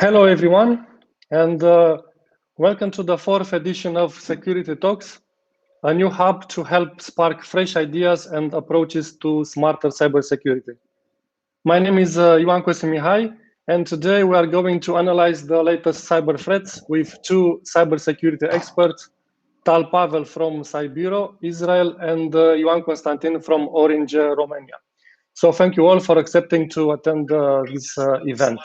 Hello, everyone, and welcome to the fourth edition of Security Talks, a new hub to help spark fresh ideas and approaches to smarter cybersecurity. My name is Ioan Cosimihai, and today we are going to analyze the latest cyber threats with two cybersecurity experts, Tal Pavel from Cybureau, Israel, and Ioan Constantin from Orange, Romania. So thank you all for accepting to attend this event.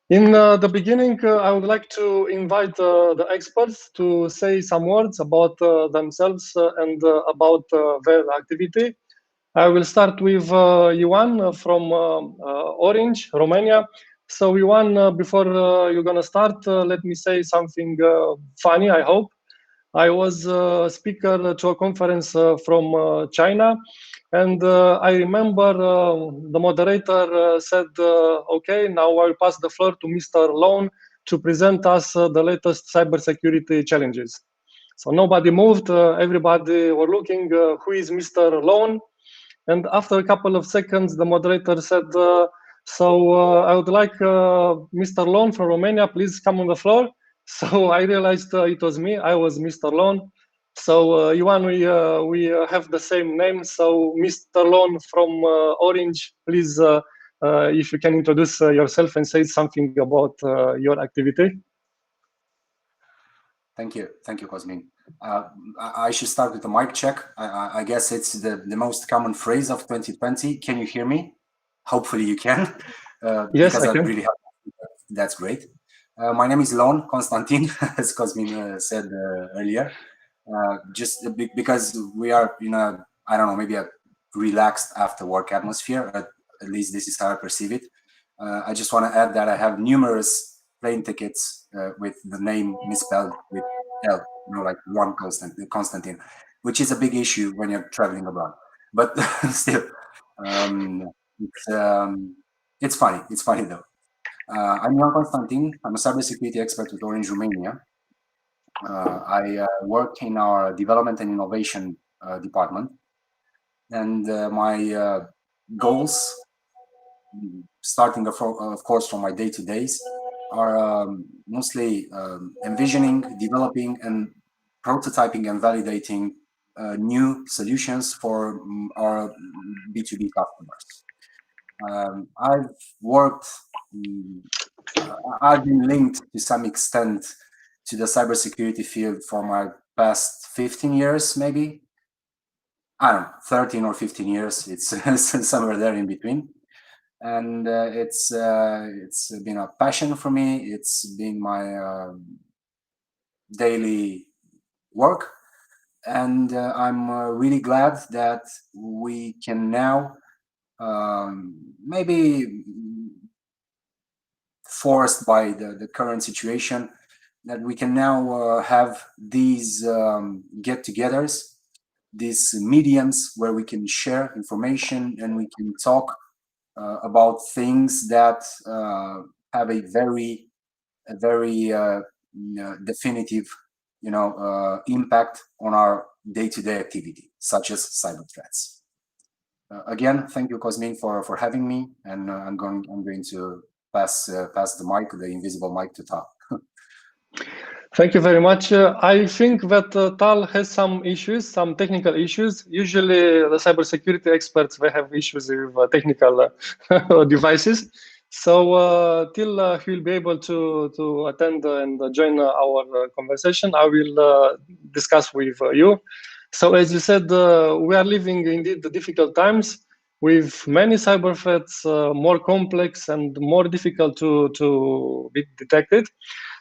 In the beginning, I would like to invite the experts to say some words about themselves and about their activity. I will start with Ioan from Orange, Romania. So, Ioan, before you're going to start, let me say something funny, I hope. I was a speaker to a conference from China, and I remember the moderator said, okay, now I'll pass the floor to Mr. Lone to present us the latest cybersecurity challenges. So nobody moved, everybody were looking, who is Mr. Lone? And after a couple of seconds, the moderator said, I would like Mr. Lone from Romania, please come on the floor. So I realized it was me. I was Mr. Lone. So Ioan, we have the same name. So Mr. Lone from Orange, please, if you can introduce yourself and say something about your activity. Thank you, Cosmin. I should start with the mic check. I guess it's the most common phrase of 2020. Can you hear me? Hopefully you can. Yes, because I can. really that's great. My name is Lon Constantin, as Cosmin said earlier. Just because we are in a, I don't know, maybe a relaxed after work atmosphere. At least this is how I perceive it. I just want to add that I have numerous plane tickets with the name misspelled with L, like one Constantine, which is a big issue when you're traveling abroad. But still, it's funny. It's funny though. I'm Ioan Constantin. I'm a cybersecurity expert with Orange Romania. I work in our development and innovation department, and my goals, starting of course from my day-to-days, are mostly envisioning, developing, and prototyping and validating new solutions for our B2B customers. I've worked, I've been linked to some extent to the cybersecurity field for my past 15 years, maybe. I don't know, 13 or 15 years. It's somewhere there in between. And it's been a passion for me. It's been my daily work. And I'm really glad that we can now, maybe forced by the current situation, that we can now have these get-togethers, these mediums where we can share information and we can talk about things that have a very definitive, impact on our day-to-day activity, such as cyber threats. Again, thank you, Cosmin, for having me, and I'm going to pass the mic, the invisible mic, to Tal. Thank you very much. I think that Tal has some issues, some technical issues. Usually, the cybersecurity experts, they have issues with technical devices. So till he will be able to attend and join our conversation, I will discuss with you. So as you said, we are living indeed the difficult times with many cyber threats, more complex and more difficult to be detected.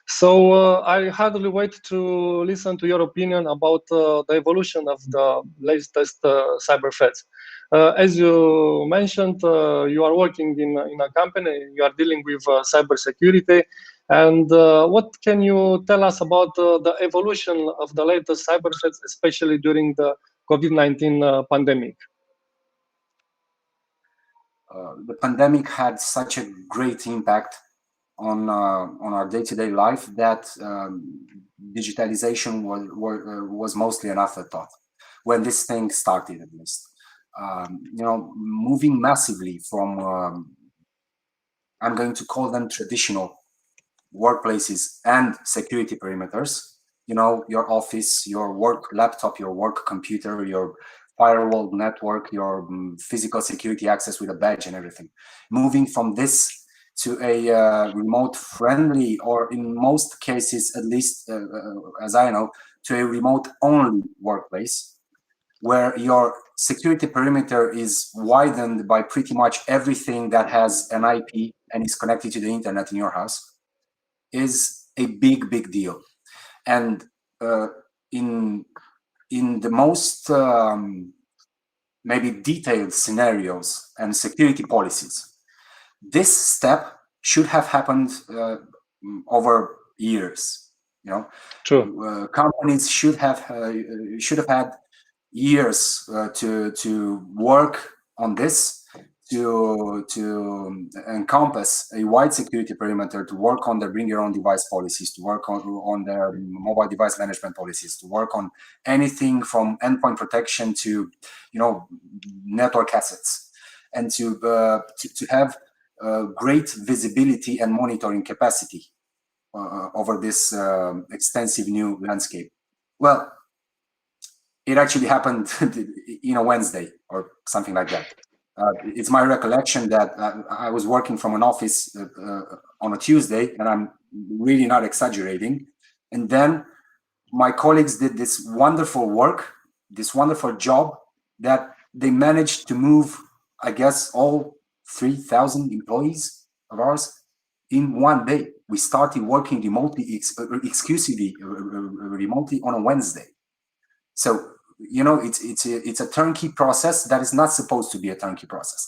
So I hardly wait to listen to your opinion about the evolution of the latest cyber threats. As you mentioned, you are working in a company, you are dealing with cybersecurity. And what can you tell us about the evolution of the latest cyber threats, especially during the COVID-19 pandemic? The pandemic had such a great impact on our day-to-day life that digitalization was mostly an afterthought when this thing started, at least. Moving massively from I'm going to call them traditional workplaces and security perimeters. Your office, your work laptop, your work computer, your firewall network, your physical security access with a badge and everything. Moving from this to a remote friendly, or in most cases, at least as I know, to a remote only workplace, where your security perimeter is widened by pretty much everything that has an IP and is connected to the internet in your house, is a big deal. And in the most maybe detailed scenarios and security policies, this step should have happened over years. True. Companies should have had years to work on this, to encompass a wide security perimeter, to work on their bring your own device policies, to work on their mobile device management policies, to work on anything from endpoint protection to network assets, and to have great visibility and monitoring capacity over this extensive new landscape. Well, it actually happened in a Wednesday or something like that. It's my recollection that I was working from an office on a Tuesday, and I'm really not exaggerating. And then my colleagues did this wonderful work, this wonderful job, that they managed to move, I guess, all 3,000 employees of ours in one day. We started working remotely, exclusively remotely on a Wednesday. So it's a turnkey process that is not supposed to be a turnkey process.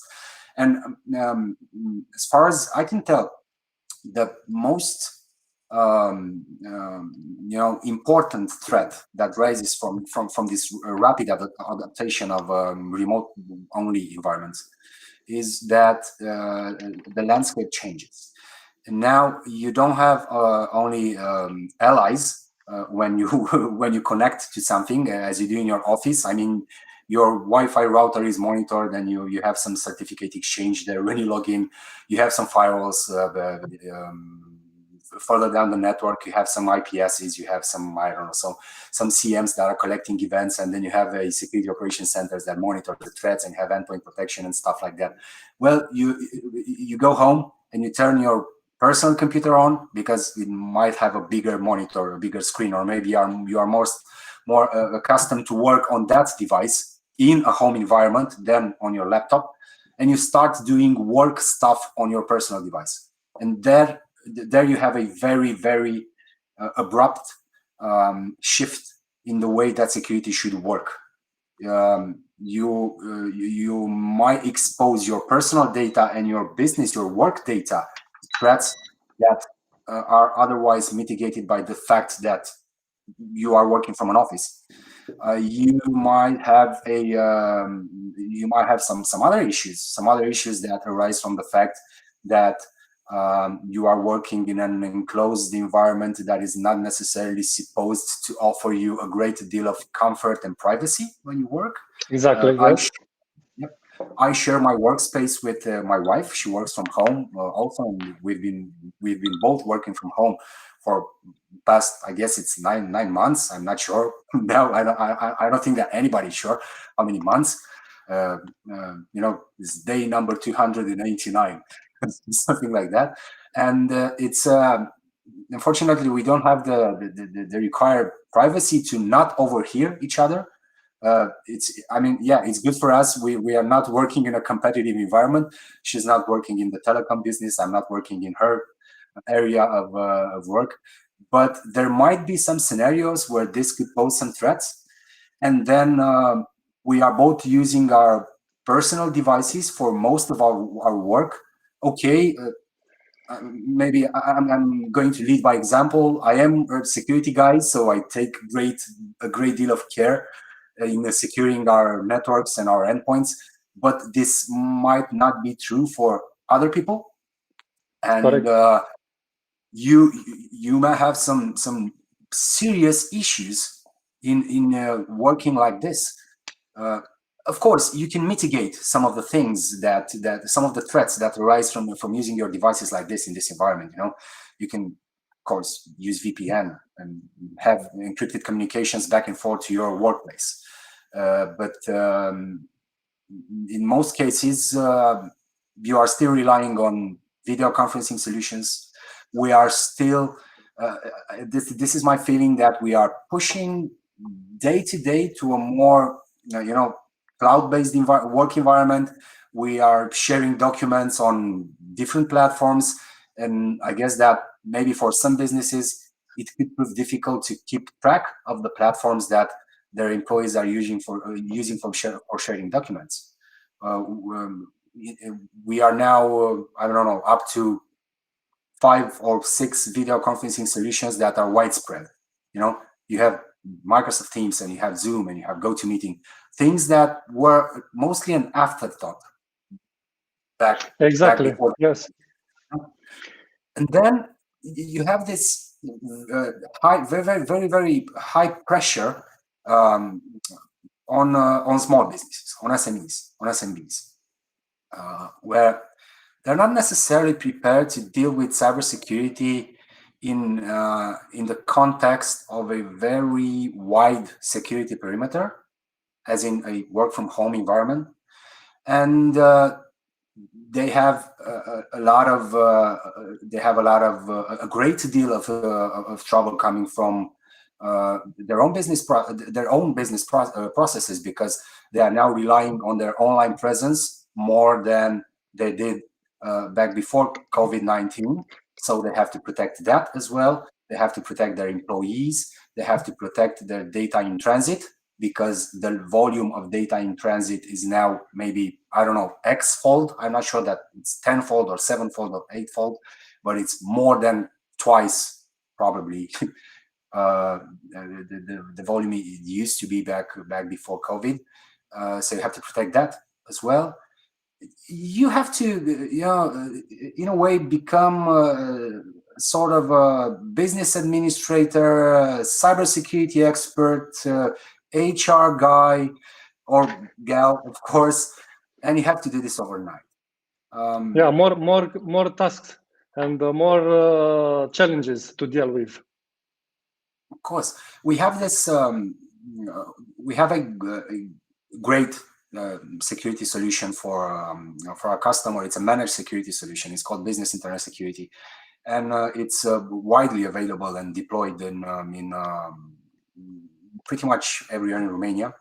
And as far as I can tell, the most important threat that rises from this rapid adaptation of remote only environments is that the landscape changes. And now you don't have only allies when you connect to something, as you do in your office. I mean, your Wi-Fi router is monitored, and you have some certificate exchange there. When you log in, you have some firewalls. Further down the network, you have some IPSs, you have some, I don't know, some CMs that are collecting events, and then you have a security operations centers that monitor the threats and have endpoint protection and stuff like that. Well, you go home and you turn your personal computer on, because it might have a bigger monitor, a bigger screen, or maybe you are more accustomed to work on that device in a home environment than on your laptop, and you start doing work stuff on your personal device. And there you have a very abrupt shift in the way that security should work. You might expose your personal data and your business, your work data, threats that are otherwise mitigated by the fact that you are working from an office. You might have some other issues that arise from the fact that you are working in an enclosed environment that is not necessarily supposed to offer you a great deal of comfort and privacy when you work. Exactly. Yes. I share my workspace with my wife. She works from home also, and we've been both working from home for past, I guess it's nine months. I'm not sure now. I don't think that anybody's sure how many months. It's day number 289, something like that. And it's unfortunately we don't have the required privacy to not overhear each other. It's good for us. We are not working in a competitive environment. She's not working in the telecom business. I'm not working in her area of work. But there might be some scenarios where this could pose some threats. And then we are both using our personal devices for most of our work. Okay, maybe I'm going to lead by example. I am a security guy, so I take a great deal of care in securing our networks and our endpoints, but this might not be true for other people. And you might have some serious issues in working like this. Of course, you can mitigate some of the things that some of the threats that arise from using your devices like this in this environment. You can course, use VPN and have encrypted communications back and forth to your workplace. But in most cases, you are still relying on video conferencing solutions. We are still, this is my feeling, that we are pushing day to day to a more, cloud-based work environment. We are sharing documents on different platforms. And I guess that maybe for some businesses, it could prove difficult to keep track of the platforms that their employees are using for sharing documents. We are now, I don't know, up to 5 or 6 video conferencing solutions that are widespread. You have Microsoft Teams, and you have Zoom, and you have GoToMeeting, things that were mostly an afterthought back Exactly. before. Yes. And then you have this high, very, very, very high pressure on small businesses, on SMBs, where they're not necessarily prepared to deal with cybersecurity in the context of a very wide security perimeter, as in a work from home environment, and they have a great deal of trouble coming from their own business processes, because they are now relying on their online presence more than they did back before COVID-19. So they have to protect that as well. They have to protect their employees. They have to protect their data in transit, because the volume of data in transit is now maybe, I don't know, X-fold. I'm not sure that it's 10-fold or 7-fold or 8-fold, but it's more than twice probably the volume it used to be back before COVID. So you have to protect that as well. You have to, in a way, become sort of a business administrator, cybersecurity expert, HR guy or gal, of course, and you have to do this overnight. Yeah, more tasks and more challenges to deal with. Of course, we have this. We have a great security solution for our customer. It's a managed security solution. It's called Business Internet Security, and it's widely available and deployed in pretty much everywhere in Romania.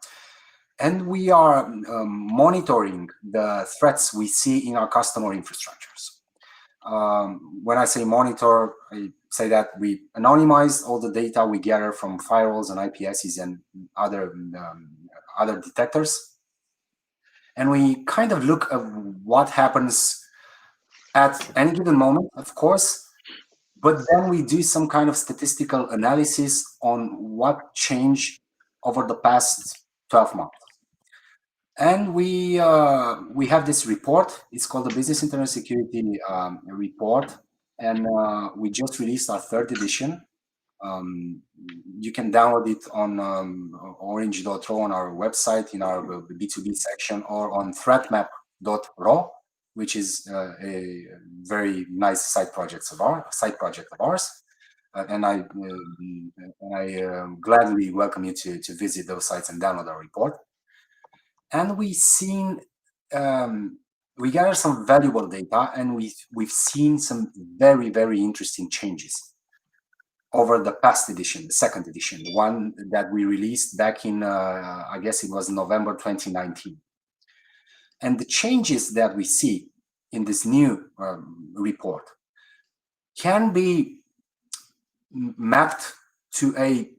And we are monitoring the threats we see in our customer infrastructures. When I say monitor, I say that we anonymize all the data we gather from firewalls and IPSs and other detectors. And we kind of look at what happens at any given moment, of course, but then we do some kind of statistical analysis on what changed over the past 12 months. And we have this report. It's called the Business Internet Security Report, and we just released our 3rd edition. You can download it on orange.ro on our website in our B2B section, or on threatmap.ro, which is a very nice side project of ours. And I gladly welcome you to visit those sites and download our report. And we gather some valuable data, and we've seen some very, very interesting changes over the past edition, the 2nd edition, the one that we released back in, I guess it was November 2019. And the changes that we see in this new report can be mapped to a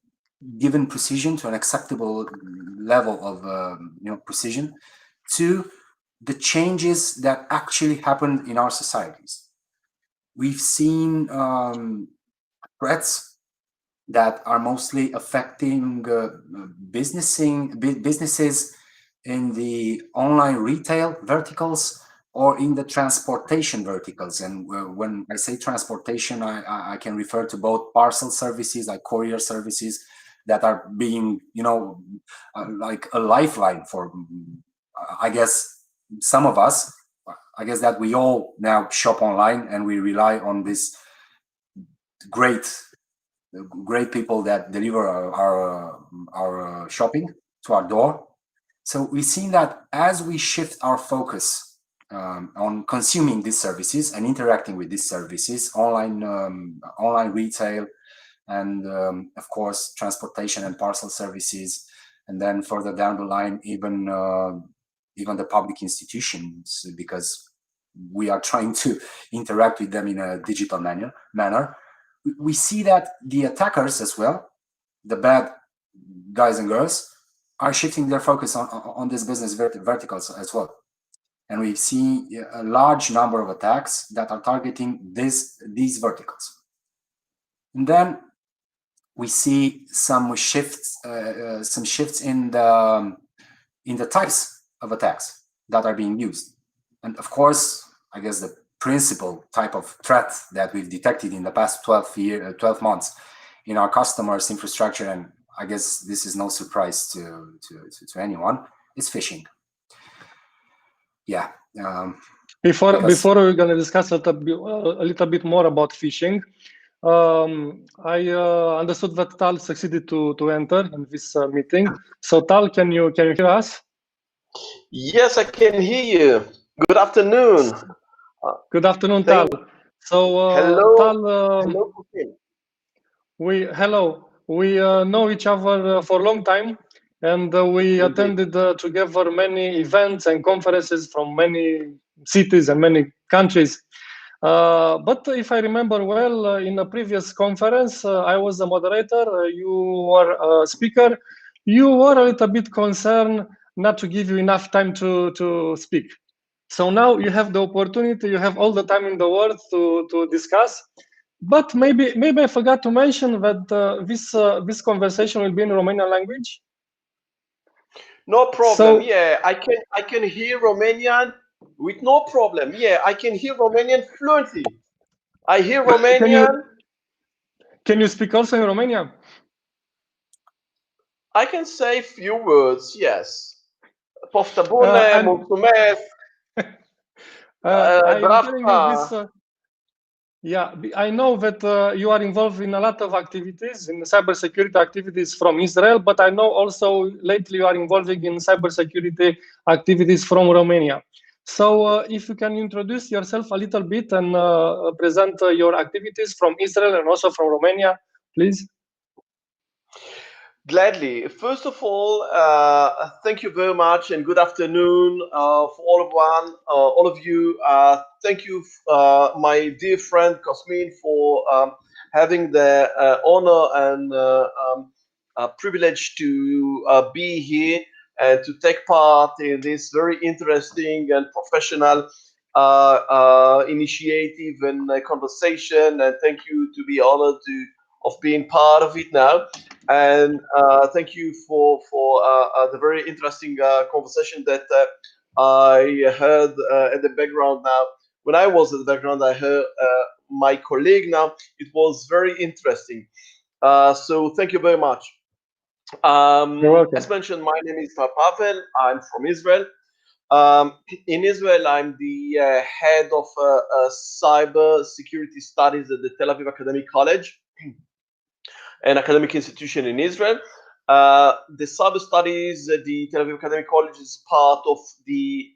given precision, to an acceptable level of precision, to the changes that actually happened in our societies. We've seen threats that are mostly affecting businesses in the online retail verticals or in the transportation verticals. And when I say transportation, I can refer to both parcel services, like courier services, that are being, like a lifeline for, I guess, some of us. I guess that we all now shop online, and we rely on this great people that deliver our shopping to our door. So we've seen that as we shift our focus on consuming these services and interacting with these services, online retail, and of course transportation and parcel services, and then further down the line even the public institutions, because we are trying to interact with them in a digital manner. We see that the attackers as well, the bad guys and girls, are shifting their focus on this business verticals as well. And we see a large number of attacks that are targeting these verticals. And then we see some shifts in the types of attacks that are being used. And of course, I guess the principal type of threat that we've detected in the past 12 months in our customers' infrastructure, and I guess this is no surprise to anyone, is phishing. Yeah. Before we're going to discuss a little bit more about phishing, I understood that Tal succeeded to enter in this meeting. So Tal, can you hear us? Yes, I can hear you. Good afternoon. Good afternoon, Tal. So hello, Tal, hello, Putin. We know each other for a long time, and we attended together many events and conferences from many cities and many countries. But if I remember well, in a previous conference, I was a moderator, you were a speaker. You were a little bit concerned not to give you enough time to speak. So now you have the opportunity, you have all the time in the world to discuss. But maybe I forgot to mention that this conversation will be in Romanian language. No problem. So, yeah, I can hear Romanian with no problem. Yeah, I can hear Romanian fluently. I hear Romanian. Can you speak also in Romanian? I can say few words. Yes. Poftă bună, mulțumesc. I'm telling you this. Yeah, I know that you are involved in a lot of activities, in cybersecurity activities from Israel, but I know also lately you are involving in cybersecurity activities from Romania. So if you can introduce yourself a little bit and present your activities from Israel and also from Romania, please. Gladly. First of all, thank you very much and good afternoon for all of you. Thank you, my dear friend Cosmin, for having the honor and privilege to be here and to take part in this very interesting and professional initiative and conversation. And thank you to be honored of being part of it now. And thank you for the very interesting conversation that I heard at the background now. When I was at the background, I heard my colleague now. It was very interesting. So thank you very much. As mentioned, my name is Pavel. I'm from Israel. In Israel, I'm the head of cyber security studies at the Tel Aviv Academic College, an academic institution in Israel. The cyber studies, the Tel Aviv Academic College is part of the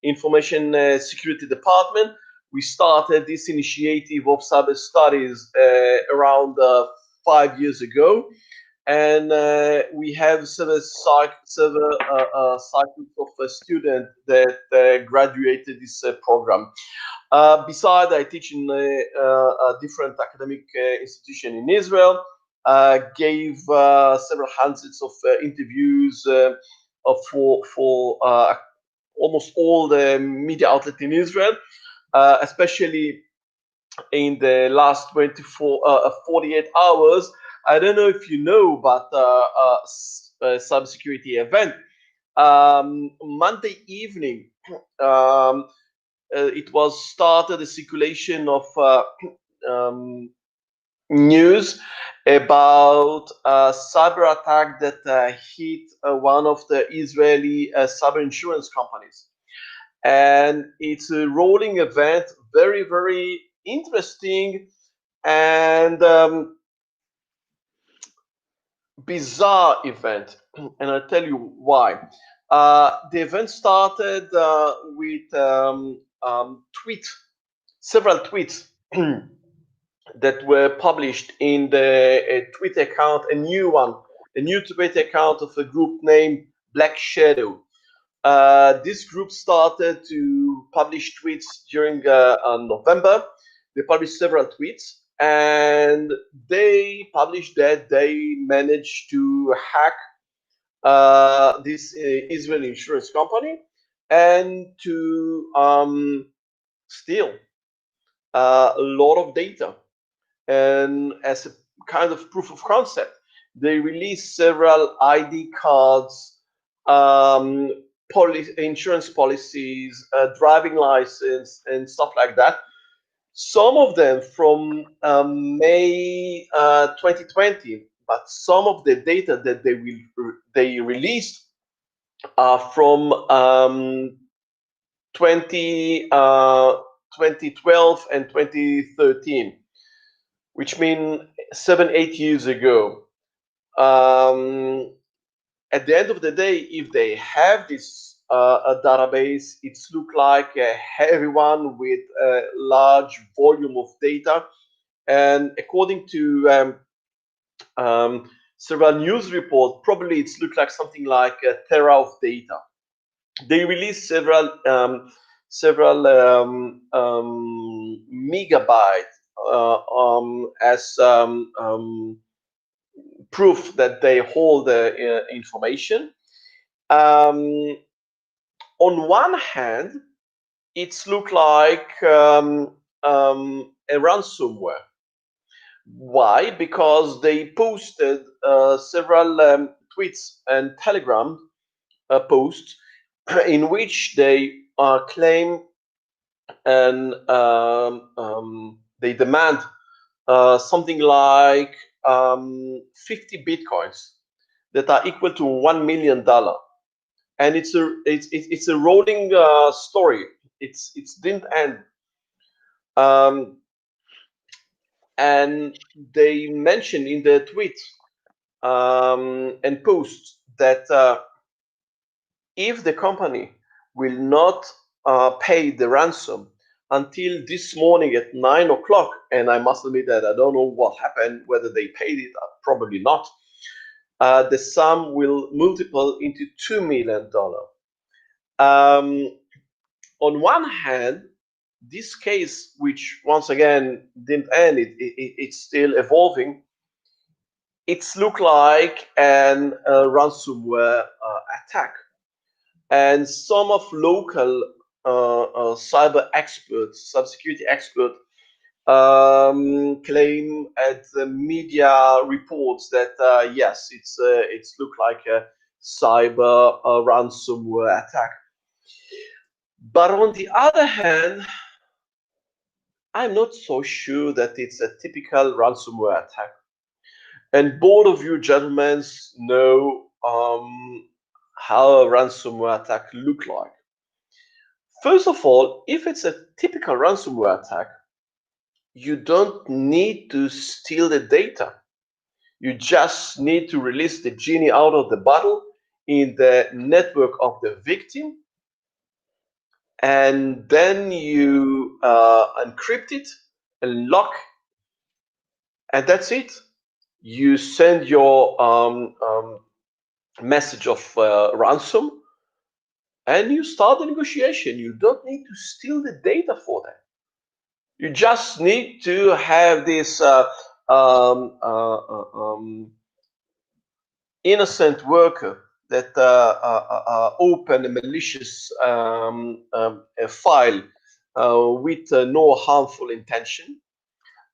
information security department. We started this initiative of cyber studies around 5 years ago. And we have several cycles of students that graduated this program. Besides, I teach in a different academic institution in Israel. Gave several hundreds of interviews for almost all the media outlets in Israel, especially in the last 48 hours. I don't know if you know, but a cybersecurity event. Monday evening, it was started a circulation of news about a cyber attack that hit one of the Israeli cyber insurance companies. And it's a rolling event, very, very interesting and bizarre event, and I'll tell you why. The event started with several tweets that were published in the Twitter account, a new Twitter account of a group named Black Shadow. This group started to publish tweets during November. They published several tweets, and they published that they managed to hack this Israeli insurance company and to steal a lot of data. And as a kind of proof of concept, they released several ID cards, insurance policies, driving license, and stuff like that. Some of them from May 2020, but some of the data that they released are from 2012 and 2013, which means 7-8 years ago. At the end of the day, if they have this a database, it's look like a heavy one with a large volume of data. And according to several news reports, probably it's looked like something like a tera of data. They released several megabytes as proof that they hold the information. On one hand, it's look like a ransomware. Why? Because they posted several tweets and Telegram posts in which they claim and they demand something like 50 bitcoins that are equal to $1 million, and it's a rolling story. It didn't end, and they mentioned in their tweet and post that if the company will not pay the ransom until this morning at 9 o'clock, and I must admit that I don't know what happened, whether they paid it, probably not, the sum will multiple into $2 million. On one hand, this case, which once again didn't end, it's still evolving, it's look like an ransomware attack. And some of local cyber experts, cybersecurity experts, claim at the media reports that yes, it's looked like a cyber ransomware attack. But on the other hand, I'm not so sure that it's a typical ransomware attack. And both of you gentlemen know how a ransomware attack look like. First of all, if it's a typical ransomware attack, you don't need to steal the data. You just need to release the genie out of the bottle in the network of the victim, and then you encrypt it and lock, and that's it. You send your message of ransom, and you start the negotiation. You don't need to steal the data for that. You just need to have this innocent worker that open a malicious a file with no harmful intention,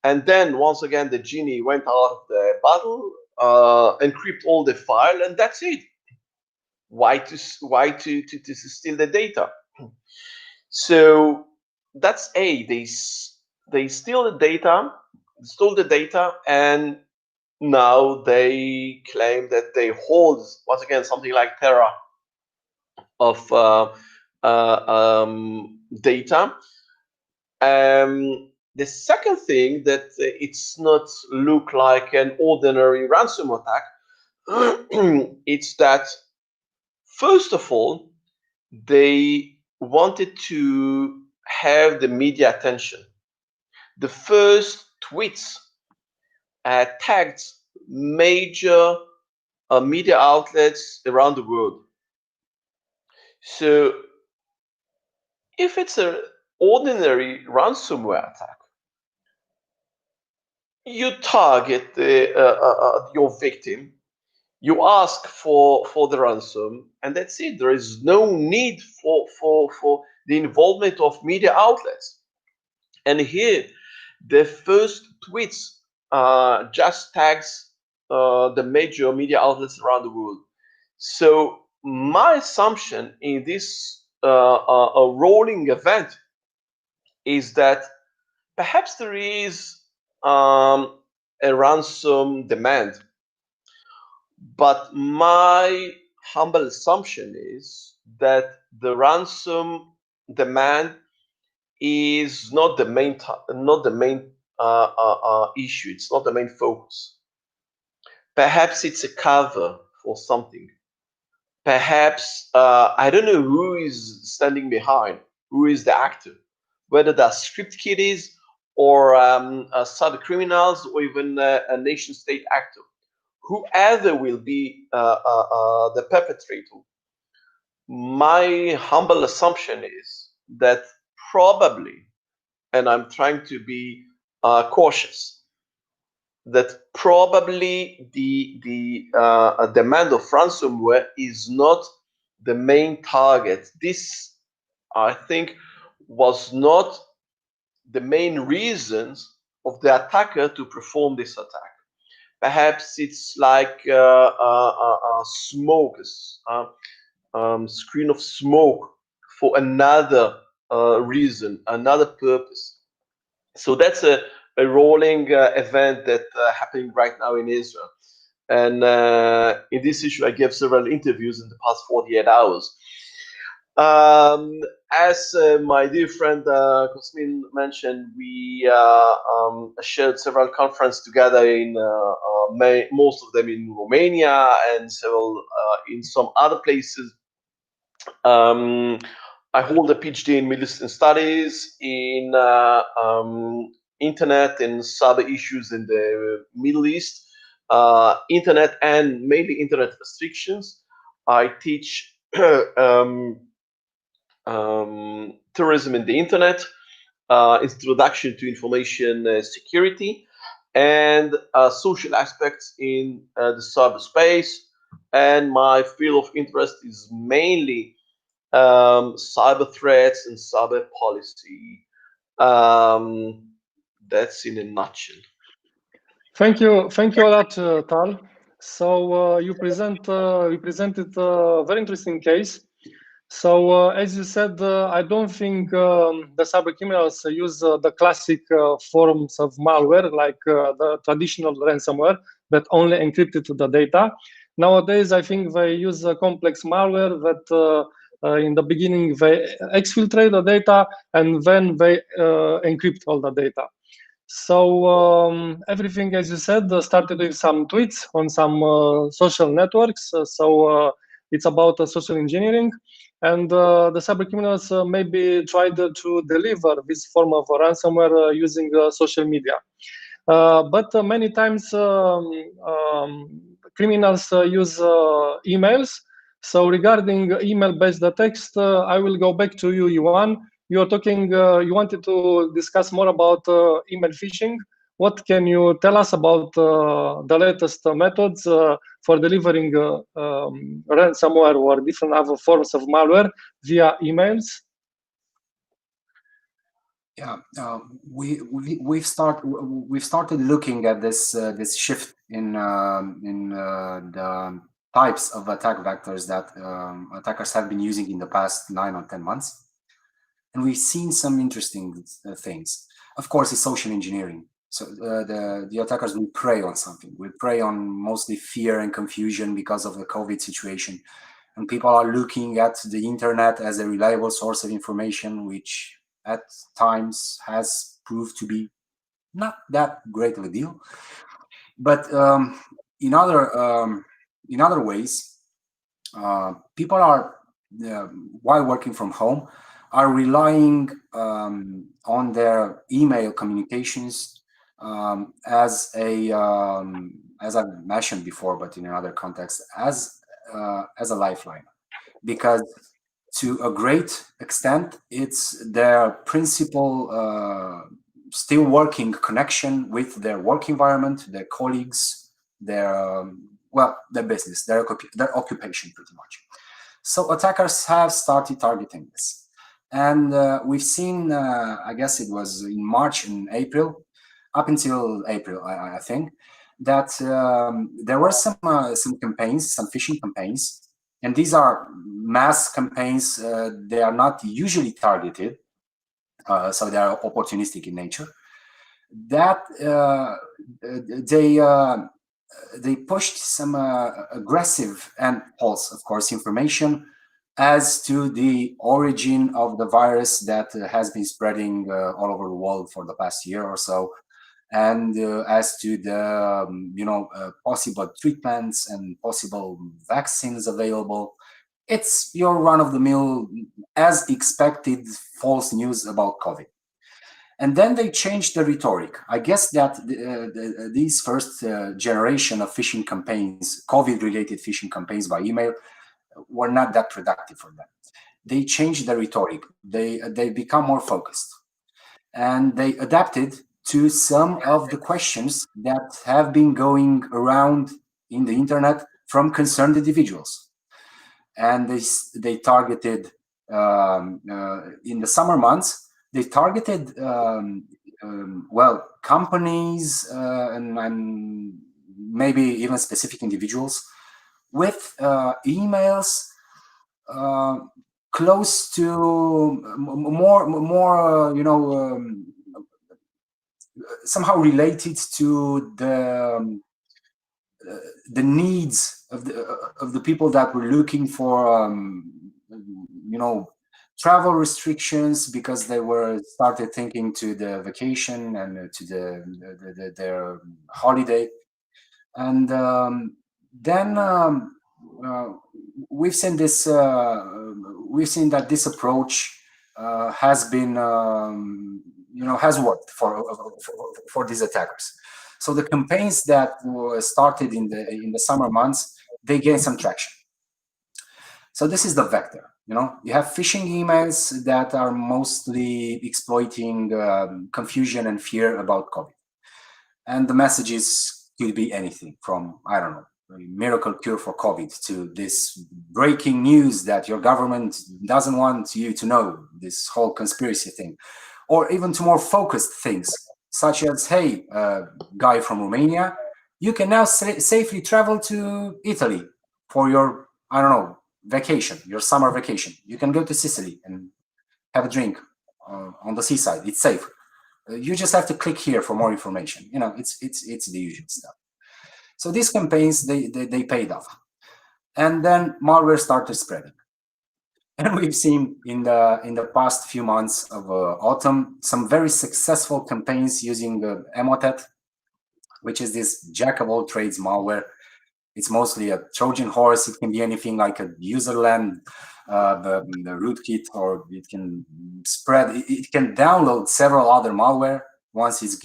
and then once again the genie went out of the bottle, encrypt all the file, and that's it. Why to steal the data? So that's they steal the data, stole the data, and now they claim that they hold once again something like tera of data. The second thing that it's not look like an ordinary ransomware attack, it's that first of all, they wanted to have the media attention. The first tweets tagged major media outlets around the world. So if it's an ordinary ransomware attack, you target your victim, you ask for the ransom, and that's it. There is no need for the involvement of media outlets. And here, the first tweets just tags the major media outlets around the world. So my assumption in this a rolling event is that perhaps there is a ransom demand, but my humble assumption is that the ransom demand is not the main issue. It's not the main focus. Perhaps it's a cover for something. Perhaps I don't know who is standing behind, who is the actor, whether they're script kiddies or cyber criminals or even a nation state actor. Whoever will be the perpetrator, my humble assumption is that probably, and I'm trying to be cautious, that probably the demand of ransomware is not the main target. This, I think, was not the main reasons of the attacker to perform this attack. Perhaps it's like smoke, screen of smoke for another reason, another purpose. So that's a rolling event that happening right now in Israel. And in this issue, I gave several interviews in the past 48 hours. As my dear friend Cosmin mentioned, we shared several conferences together in most of them in Romania and several in some other places. I hold a PhD in Middle Eastern Studies in internet and cyber issues in the Middle East, internet and mainly internet restrictions. I teach terrorism in the internet, introduction to information security, and social aspects in the cyberspace. And my field of interest is mainly cyber threats and cyber policy. That's in a nutshell. Thank you a lot, Tal. So you presented a very interesting case. So as you said, I don't think the cyber criminals use the classic forms of malware like the traditional ransomware that only encrypted the data. Nowadays, I think they use a complex malware that in the beginning they exfiltrate the data and then they encrypt all the data. So everything, as you said, started with some tweets on some social networks. So it's about social engineering. And the cyber criminals maybe tried to deliver this form of ransomware using social media. But many times criminals use emails. So regarding email-based text, I will go back to you, Ioan. You are talking. You wanted to discuss more about email phishing. What can you tell us about the latest methods for delivering ransomware or different other forms of malware via emails? Yeah, we've started looking at this shift in the types of attack vectors that attackers have been using in the past 9 or 10 months, and we've seen some interesting things. Of course, it's social engineering. So the attackers will prey on something. Will prey on mostly fear and confusion because of the COVID situation, and people are looking at the internet as a reliable source of information, which at times has proved to be not that great of a deal. But in other ways, people are, while working from home, are relying on their email communications as I've mentioned before, but in another context, as a lifeline, because to a great extent, it's their principal still working connection with their work environment, their colleagues, their business, their occupation, pretty much. So attackers have started targeting this, and we've seen, I guess it was in March and April, up until April, I think, that there were some campaigns, some phishing campaigns, and these are mass campaigns. They are not usually targeted, so they are opportunistic in nature. That they pushed some aggressive and false, of course, information as to the origin of the virus that has been spreading all over the world for the past year or so, and as to the possible treatments and possible vaccines available. It's your run-of-the-mill, as expected, false news about COVID. And then they changed the rhetoric. I guess that these first generation of phishing campaigns, COVID-related phishing campaigns by email, were not that productive for them. They changed the rhetoric. They become more focused, and they adapted to some of the questions that have been going around in the internet from concerned individuals. And they targeted in the summer months. They targeted companies and maybe even specific individuals with emails close to more somehow related to the needs of the people that were looking for travel restrictions, because they were started thinking to the vacation and to their holiday. And then we've seen that this approach has been has worked for these attackers. So the campaigns that were started in the summer months, they gained some traction. So this is the vector. You have phishing emails that are mostly exploiting confusion and fear about COVID. And the messages could be anything from, I don't know, a miracle cure for COVID to this breaking news that your government doesn't want you to know, this whole conspiracy thing, or even to more focused things, such as, hey, guy from Romania, you can now safely travel to Italy for your, I don't know, vacation, your summer vacation. You can go to Sicily and have a drink on the seaside. It's safe. You just have to click here for more information. It's the usual stuff. So these campaigns, they paid off, and then malware started spreading. And we've seen in the past few months of autumn some very successful campaigns using Emotet, which is this jack of all trades malware. It's mostly a Trojan horse. It can be anything like a userland, the rootkit, or it can spread. It can download several other malware. Once it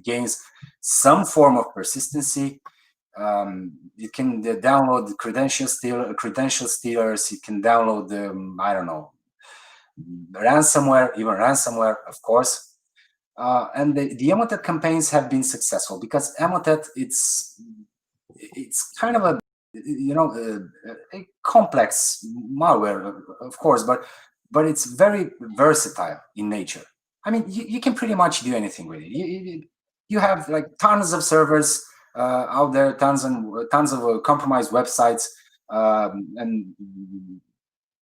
gains some form of persistency. It can download credential stealers. It can download ransomware, of course. And the Emotet campaigns have been successful because Emotet, it's kind of a complex malware, of course, but it's very versatile in nature. I mean, you can pretty much do anything with it. You have like tons of servers out there, tons of compromised websites, and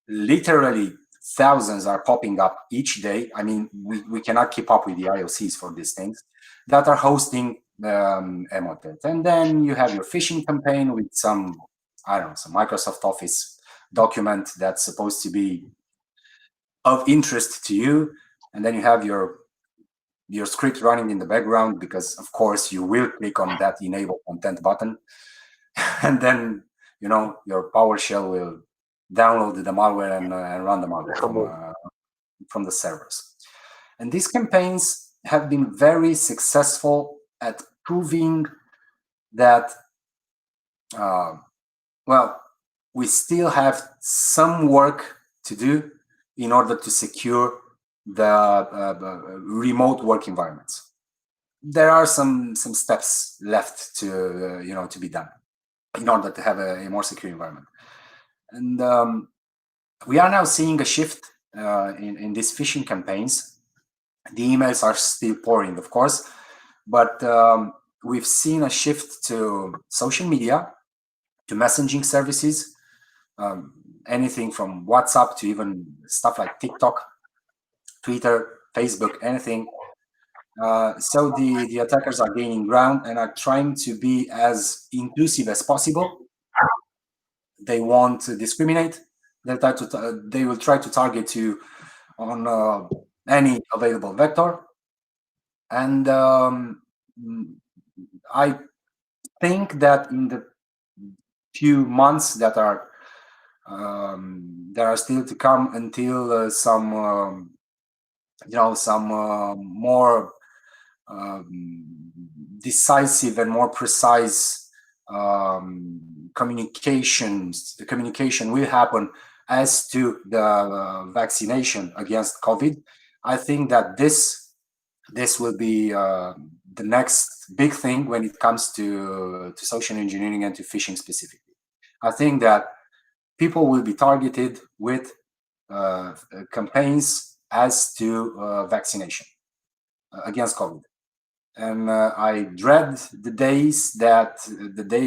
literally thousands are popping up each day. I mean, we cannot keep up with the IOCs for these things that are hosting Emotet. And then you have your phishing campaign with some Microsoft Office document that's supposed to be of interest to you. And then you have your your script running in the background, because of course you will click on that enable content button, and then your PowerShell will download the malware and run the malware from the servers. And these campaigns have been very successful at proving that, well, we still have some work to do in order to secure the remote work environments. There are some steps left to be done in order to have a more secure environment. And we are now seeing a shift in these phishing campaigns. The emails are still pouring, of course, but we've seen a shift to social media, to messaging services, anything from WhatsApp to even stuff like TikTok, Twitter, Facebook, anything. So the attackers are gaining ground and are trying to be as inclusive as possible. They won't discriminate. They will try to target you on any available vector. And I think that in the few months that are still to come, until some more decisive and more precise communication will happen as to the vaccination against COVID. I think that this will be the next big thing when it comes to social engineering and to phishing specifically. I think that people will be targeted with campaigns as to vaccination against COVID. And I dread the day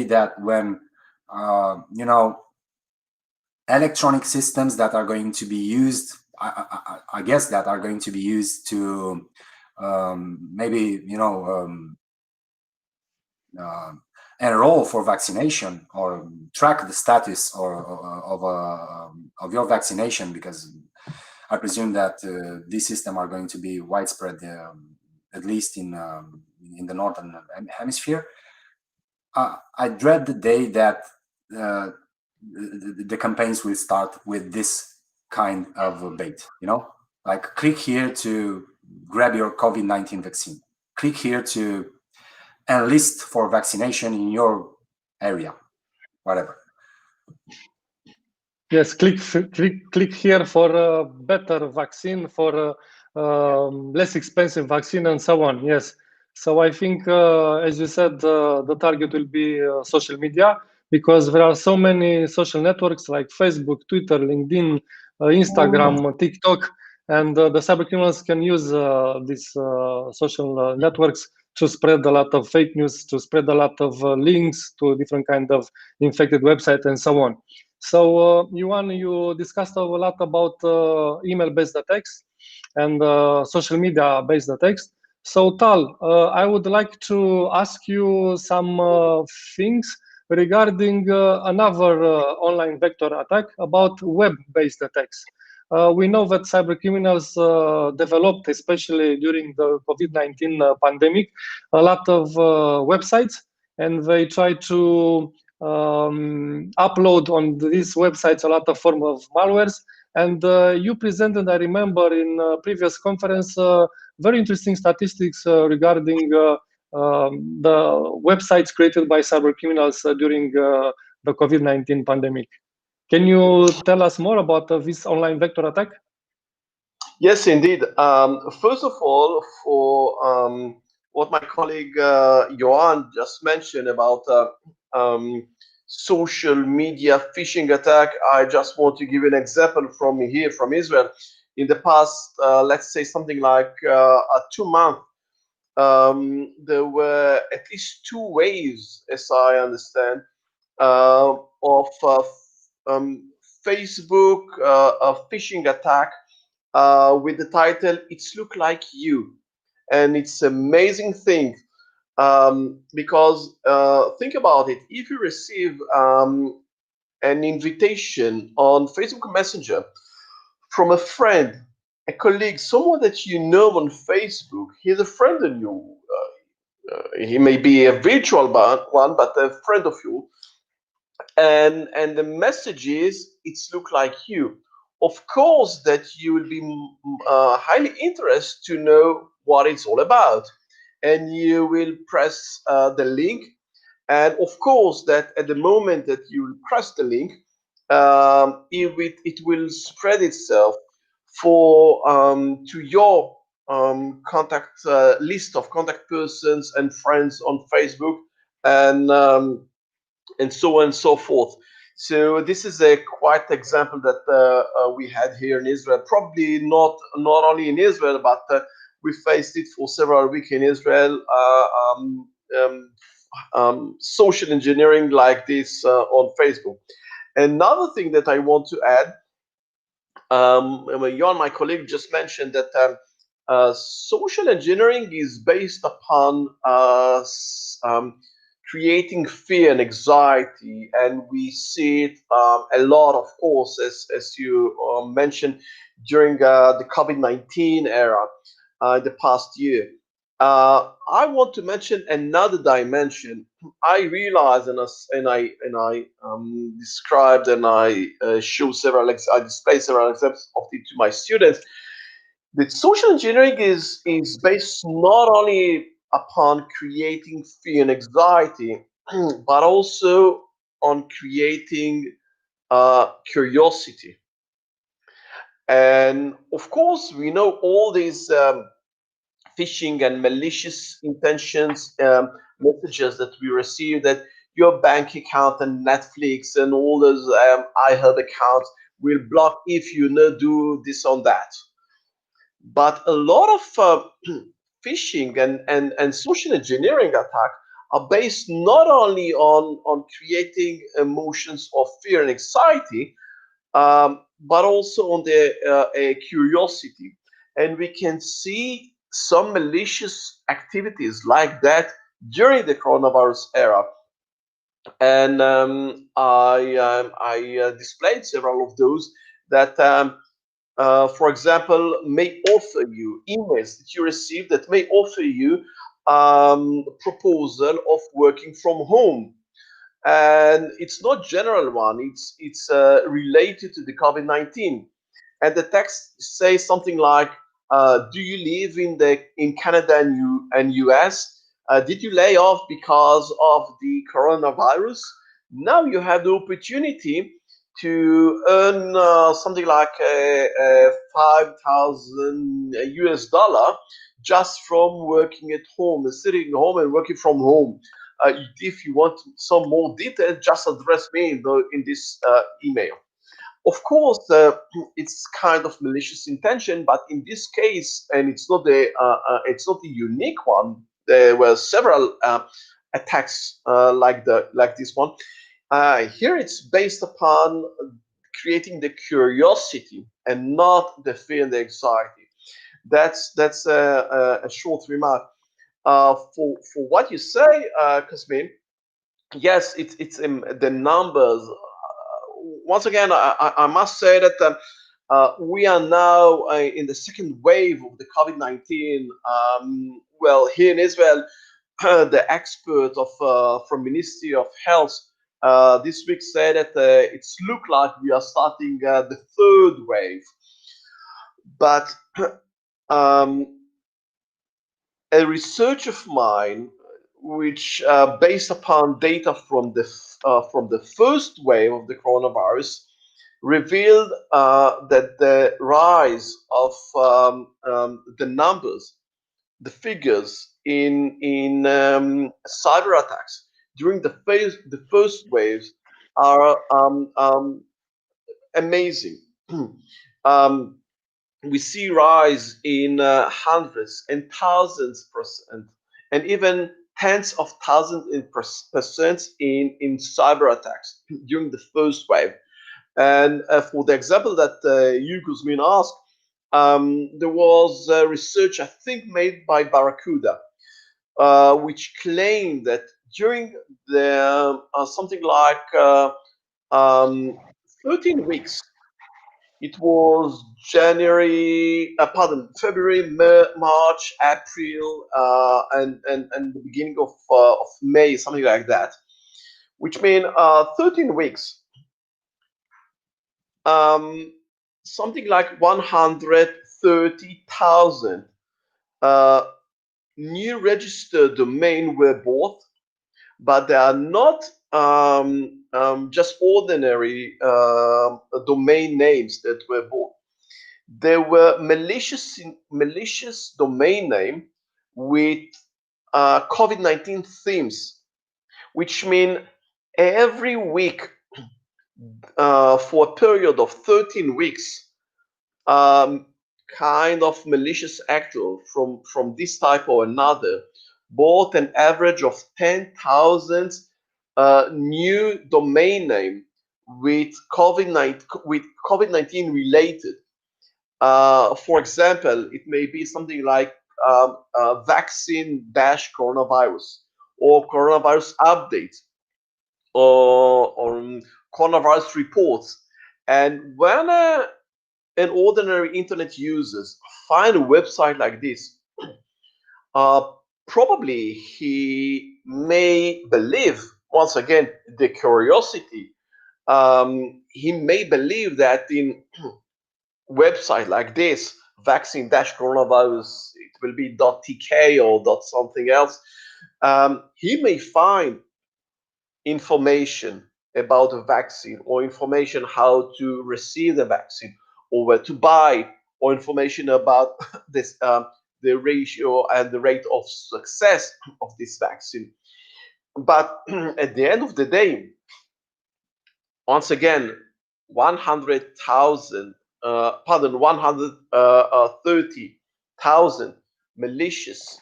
that when electronic systems that are going to be used, I guess that are going to be used to maybe enroll for vaccination or track the status of your vaccination, because I presume that these systems are going to be widespread, at least in the northern hemisphere. I dread the day that the campaigns will start with this kind of bait. Like, click here to grab your COVID-19 vaccine. Click here to enlist for vaccination in your area, whatever. Yes, click here for a better vaccine, for a less expensive vaccine, and so on. Yes. So I think, as you said, the target will be social media, because there are so many social networks like Facebook, Twitter, LinkedIn, Instagram, TikTok, and the cybercriminals can use these social networks to spread a lot of fake news, to spread a lot of links to different kind of infected websites, and so on. So, Ioan, you discussed a lot about email-based attacks and social media-based attacks. So, Tal, I would like to ask you some things regarding another online vector attack about web-based attacks. We know that cyber criminals developed, especially during the COVID-19 pandemic, a lot of websites, and they try to upload on these websites a lot of form of malwares. And you presented, I remember, in a previous conference, very interesting statistics regarding the websites created by cyber criminals during the COVID-19 pandemic. Can you tell us more about this online vector attack? Yes, indeed. First of all, for what my colleague Johan just mentioned about social media phishing attack, I just want to give an example from here, from Israel. In the past, let's say something like 2 months, there were at least 2 waves, as I understand, of Facebook a phishing attack with the title "It's Look Like You," and it's amazing thing because think about it. If you receive an invitation on Facebook Messenger from a friend a colleague, someone that you know on Facebook, he's a friend of you. He may be a virtual one, but a friend of you, and the message is it's look like you. Of course, that you will be highly interested to know what it's all about, and you will press the link. And of course, that at the moment that you press the link, it will spread itself for to your contact list of contact persons and friends on Facebook, and so on and so forth. So this is a quite example that we had here in Israel. Probably not only in Israel, but we faced it for several weeks in Israel. Um, Social engineering like this on Facebook. Another thing that I want to add, Jan, my colleague, just mentioned that social engineering is based upon creating fear and anxiety, and we see it a lot, of course, as you mentioned during the COVID-19 era, the past year. I want to mention another dimension. I realized, and I described, and I I display several examples of it to my students. That social engineering is based not only upon creating fear and anxiety, but also on creating curiosity. And of course, we know all these phishing and malicious intentions messages that we receive, that your bank account and Netflix and all those iHub accounts will block if you do this on that. But a lot of phishing and social engineering attack are based not only on creating emotions of fear and anxiety, but also on the a curiosity. And we can see some malicious activities like that during the coronavirus era. And I displayed several of those that, for example, may offer you emails that you receive that may offer you proposal of working from home, and it's not general one. It's related to the COVID-19, and the text says something like, "Do you live in Canada and US? Did you lay off because of the coronavirus? Now you have the opportunity to earn something like 5,000 US dollar just from working at home, sitting home and working from home. If you want some more details, just address me in this email." Of course, it's kind of malicious intention, but in this case, and it's not the unique one. There were several attacks like this one. Here, it's based upon creating the curiosity and not the fear and the anxiety. That's a short remark. For what you say, Kasmin, yes, it's the numbers. Once again, I must say that we are now in the second wave of the COVID-19. Well, here in Israel, the expert from Ministry of Health this week said that it's look like we are starting the third wave. But um, a research of mine, which based upon data from the first wave of the coronavirus, revealed that the rise of the numbers, the figures in cyber attacks during the first waves are amazing. um, we see rise in hundreds and thousands percent, and even tens of thousands in percent in cyber attacks during the first wave. And for the example that you, Guzmin, asked, there was research, I think, made by Barracuda, which claimed that during the something like um, 13 weeks It was February, March, April, and the beginning of May, something like that, which means 13 weeks. Something like 130,000 new registered domain were bought, but they are not just ordinary domain names that were bought. There were malicious domain name with COVID-19 themes, which mean every week for a period of 13 weeks, kind of malicious actor from this type or another bought an average of 10,000 new domain name with COVID-19 related. For example, it may be something like vaccine-coronavirus or coronavirus update or coronavirus reports. And when an ordinary internet users find a website like this, uh, probably he may believe, once again, the curiosity. He may believe that in website like this, vaccine-coronavirus, it will be .tk or .something else. He may find information about the vaccine or information how to receive the vaccine or where to buy or information about this the ratio and the rate of success of this vaccine. But at the end of the day, once again, 130,000 malicious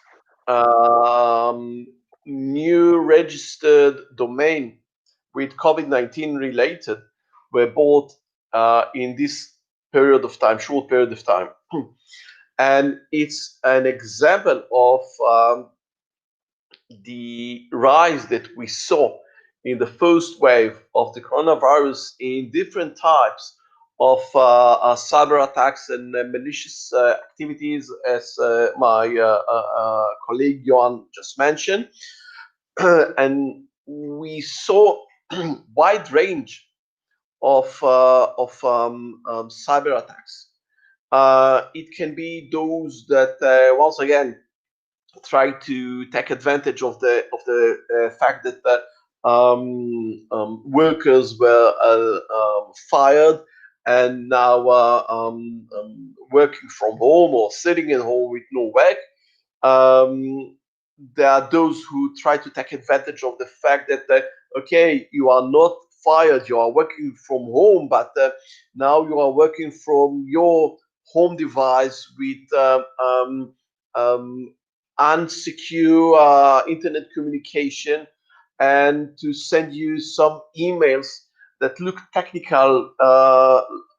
new registered domain with COVID-19 related were bought in this period of time, short period of time. And it's an example of the rise that we saw in the first wave of the coronavirus in different types of cyber attacks and malicious activities, as my colleague Johan just mentioned. And we saw wide range of cyber attacks. It can be those that once again try to take advantage of the fact that workers were fired and now working from home or sitting at home with no work. There are those who try to take advantage of the fact that okay, you are not fired, you are working from home, but now you are working from your home device with unsecure internet communication, and to send you some emails that look technical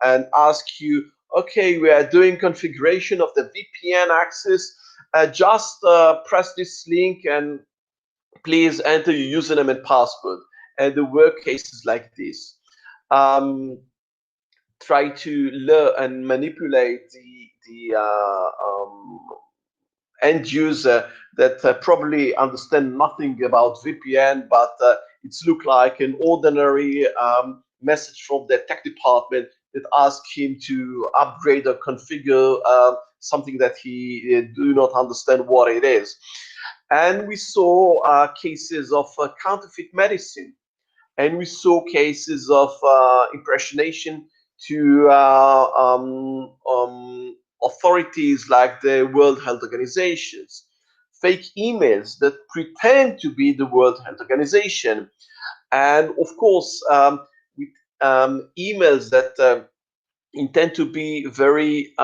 and ask you, okay, we are doing configuration of the VPN access. Just press this link and please enter your username and password. And there were cases like this. Try to learn and manipulate the end user that probably understand nothing about VPN, but it's look like an ordinary message from the tech department that ask him to upgrade or configure something that he do not understand what it is. And we saw cases of counterfeit medicine, and we saw cases of impersonation to authorities like the World Health Organizations, fake emails that pretend to be the World Health Organization, and of course, with emails that intend to be very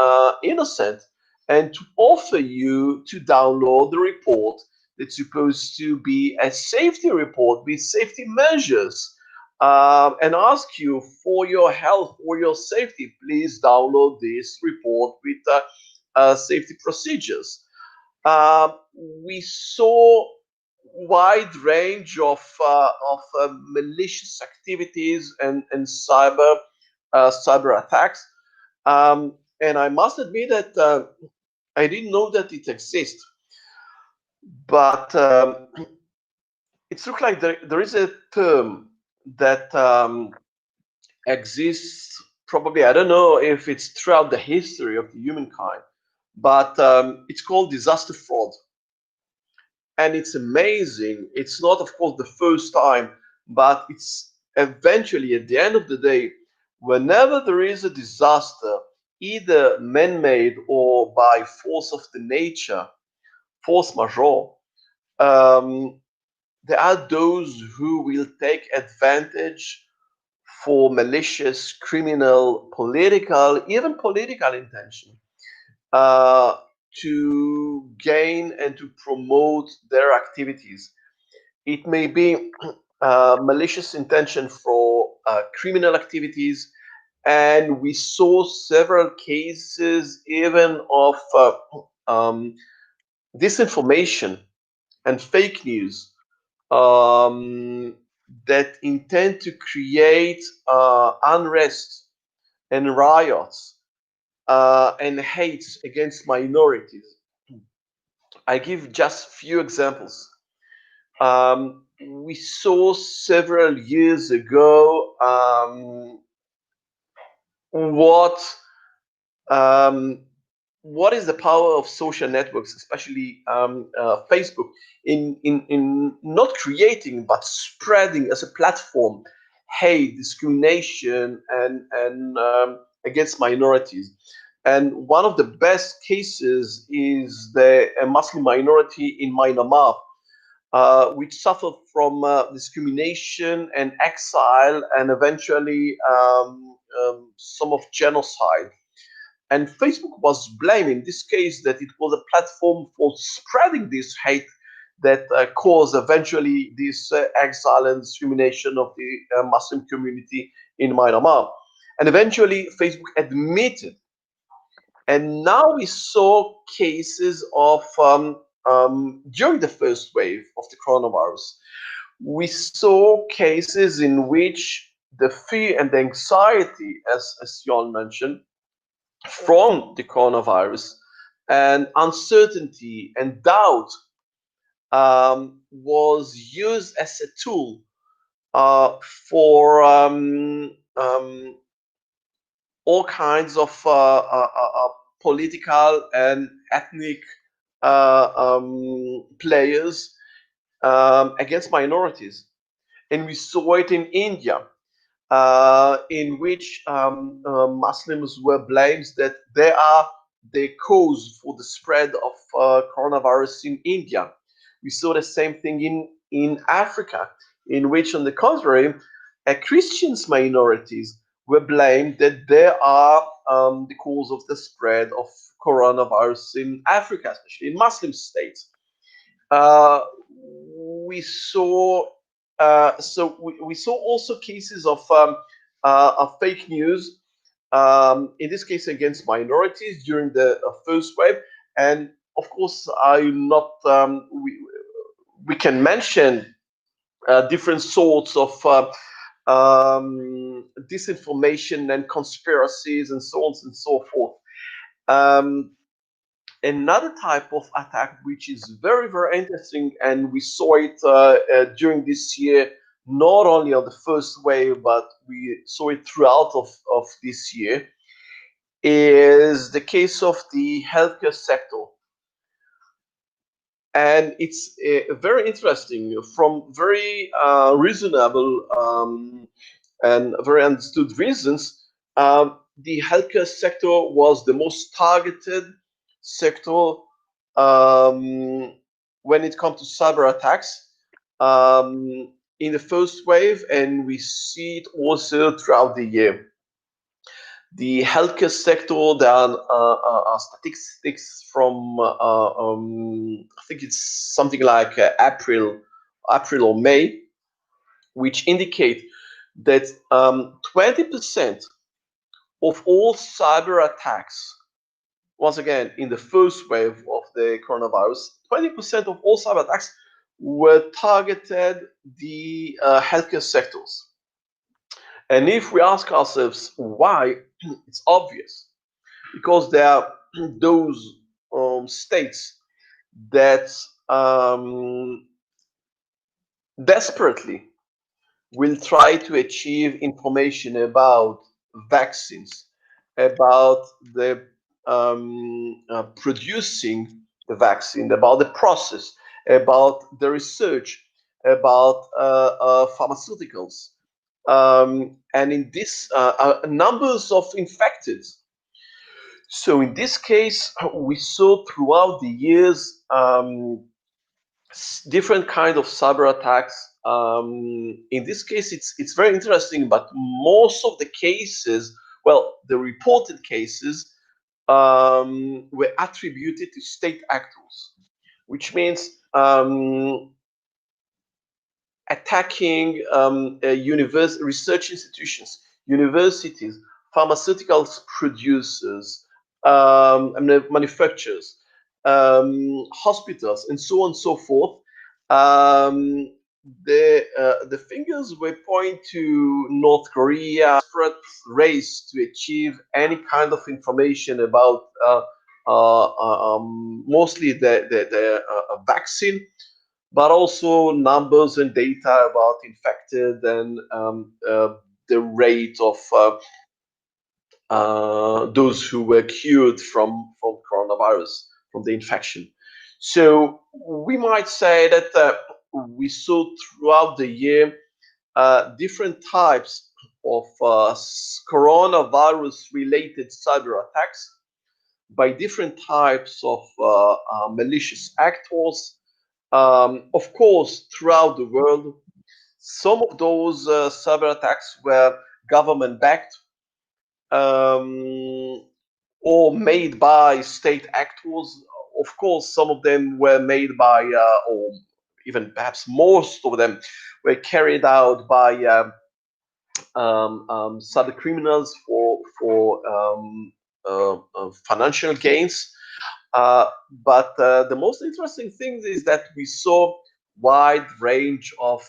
innocent and to offer you to download the report that's supposed to be a safety report with safety measures, and ask you for your health or your safety, please download this report with safety procedures. We saw wide range of malicious activities and cyber attacks. And I must admit that I didn't know that it exists, but it looks like there is a term that exists. Probably, I don't know if it's throughout the history of the humankind, but it's called disaster fraud. And it's amazing. It's not, of course, the first time, but it's eventually at the end of the day, whenever there is a disaster, either man-made or by force of the nature, force majeure, um, there are those who will take advantage for malicious, criminal, political, even political intention uh, to gain and to promote their activities. It may be malicious intention for criminal activities, and we saw several cases even of disinformation and fake news um, that intend to create unrest and riots and hate against minorities. I give just few examples. We saw several years ago what um, what is the power of social networks, especially Facebook, in not creating but spreading as a platform hate, discrimination, and against minorities. And one of the best cases is the Muslim minority in Myanmar, which suffered from discrimination and exile, and eventually some of genocide. And Facebook was blamed in this case that it was a platform for spreading this hate that caused eventually this exile and discrimination of the Muslim community in Myanmar. And eventually, Facebook admitted. And now we saw cases of, during the first wave of the coronavirus, we saw cases in which the fear and the anxiety, as Jon mentioned, from the coronavirus and uncertainty and doubt was used as a tool for all kinds of political and ethnic players against minorities. And we saw it in India, in which Muslims were blamed that they are the cause for the spread of coronavirus in India. We saw the same thing in Africa, in which, on the contrary, Christians minorities were blamed that they are the cause of the spread of coronavirus in Africa, especially in Muslim states. Uh, we saw we saw also cases of fake news, in this case against minorities during the first wave, and of course I'm not we can mention different sorts of disinformation and conspiracies and so on and so forth. Um, Another type of attack which is very, very interesting, and we saw it during this year, not only on the first wave, but we saw it throughout of this year, is the case of the healthcare sector. And it's very interesting from very reasonable and very understood reasons. The healthcare sector was the most targeted sector when it comes to cyber attacks in the first wave, and we see it also throughout the year. The healthcare sector, there are statistics from I think it's something like April or May, which indicate that 20% of all cyber attacks, once again, in the first wave of the coronavirus, 20% of all cyber attacks were targeted the healthcare sectors. And if we ask ourselves why, it's obvious. because there are those states that desperately will try to achieve information about vaccines, about the producing the vaccine, about the process, about the research, about pharmaceuticals. And in this, numbers of infected. So in this case, we saw throughout the years different kind of cyber attacks. In this case, it's very interesting, but most of the cases, well, the reported cases, were attributed to state actors, which means attacking research institutions, universities, pharmaceutical producers, manufacturers, hospitals, and so on and so forth. The fingers were pointing to North Korea, desperate race to achieve any kind of information about mostly the vaccine, but also numbers and data about infected and the rate of those who were cured from coronavirus, from the infection. So we might say that we saw throughout the year different types of coronavirus related cyber attacks by different types of malicious actors. Of course, throughout the world, some of those cyber attacks were government backed, um, or made by state actors. Of course, some of them were made by, or even perhaps most of them were carried out by cyber criminals for financial gains. But the most interesting thing is that we saw wide range of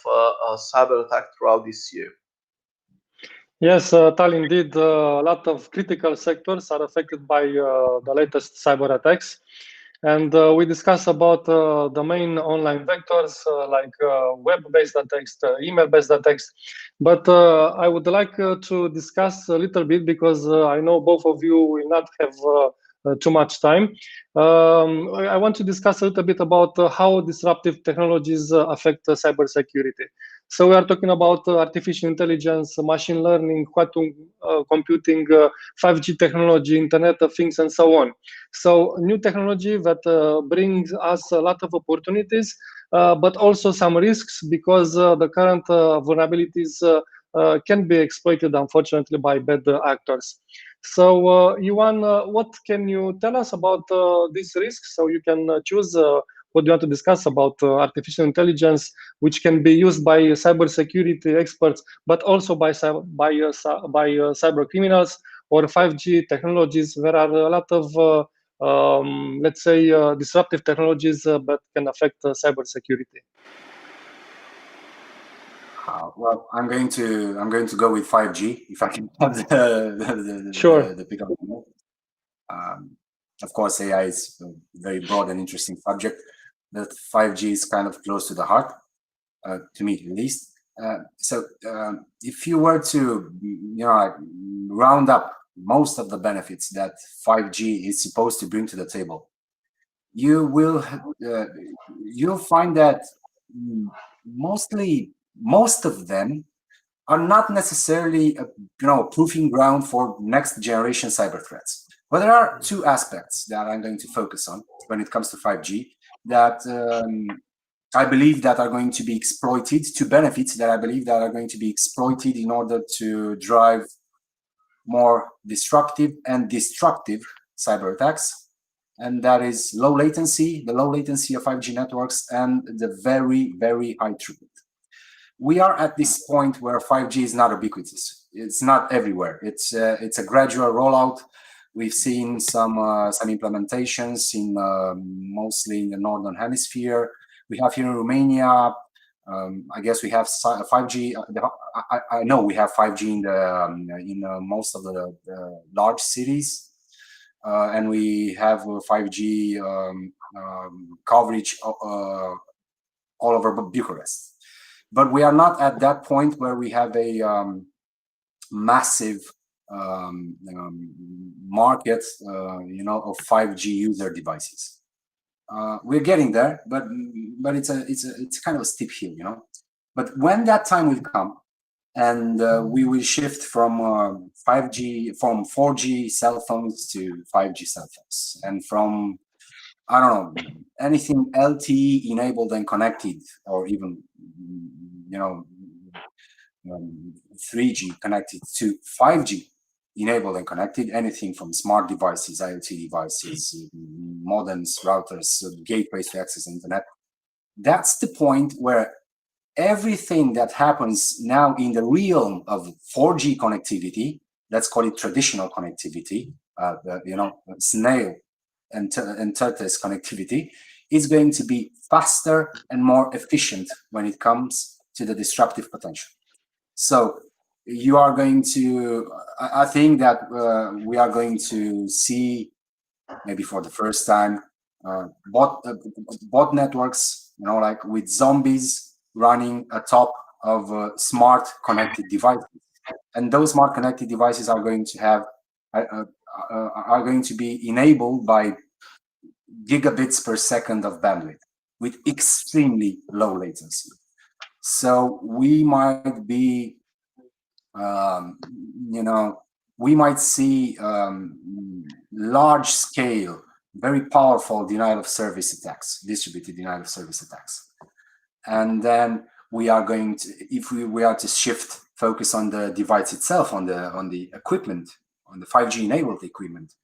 cyber attack throughout this year. Yes, Tal, indeed, a lot of critical sectors are affected by the latest cyber attacks. And we discuss about the main online vectors like web-based attacks, email-based attacks. But I would like to discuss a little bit, because I know both of you will not have too much time. I want to discuss a little bit about how disruptive technologies affect cybersecurity. So we are talking about artificial intelligence, machine learning, quantum computing, 5G technology, Internet of Things, and so on. So new technology that brings us a lot of opportunities, but also some risks, because the current vulnerabilities can be exploited, unfortunately, by bad actors. So, Yuan, what can you tell us about these risks? So you can choose what you want to discuss about artificial intelligence, which can be used by cybersecurity experts, but also by cyber criminals, or 5G technologies. There are a lot of let's say disruptive technologies that can affect cybersecurity. Well, I'm going to go with 5G if I can have Sure. the pick up. Of course, AI is a very broad and interesting subject, but 5G is kind of close to the heart, to me at least. So if you were to round up most of the benefits that 5G is supposed to bring to the table, you'll find that most of them are not necessarily a proving ground for next generation cyber threats. But there are two aspects that I'm going to focus on when it comes to 5G that I believe that are going to be exploited, two benefits that I believe that are going to be exploited in order to drive more disruptive and destructive cyber attacks. And that is the low latency of 5G networks, and the very, very high throughput. We are at this point where 5G is not ubiquitous. It's not everywhere. It's a gradual rollout. We've seen some implementations in mostly in the northern hemisphere. We have here in Romania. I guess we have 5G. I know we have 5G in most of the large cities. and we have 5G coverage all over Bucharest. But we are not at that point where we have a massive market, of 5G user devices. We're getting there, but it's kind of a steep hill, But when that time will come, and we will shift from 4G cell phones to 5G cell phones, and from I don't know anything LTE enabled and connected, or even 3G connected to 5G enabled and connected, anything from smart devices, IoT devices, modems, routers, gateways to access the internet. That's the point where everything that happens now in the realm of 4G connectivity, let's call it traditional connectivity, snail and tortoise connectivity, is going to be faster and more efficient when it comes to the disruptive potential. So you are going to, I think that we are going to see, maybe for the first time, bot networks, like with zombies running atop of smart connected devices. And those smart connected devices are going to have, are going to be enabled by gigabits per second of bandwidth with extremely low latency. So we might be, we might see large scale, very powerful denial of service attacks, distributed denial of service attacks. And then we are going to, if we are to shift focus on the device itself, on the equipment, on the 5G enabled equipment,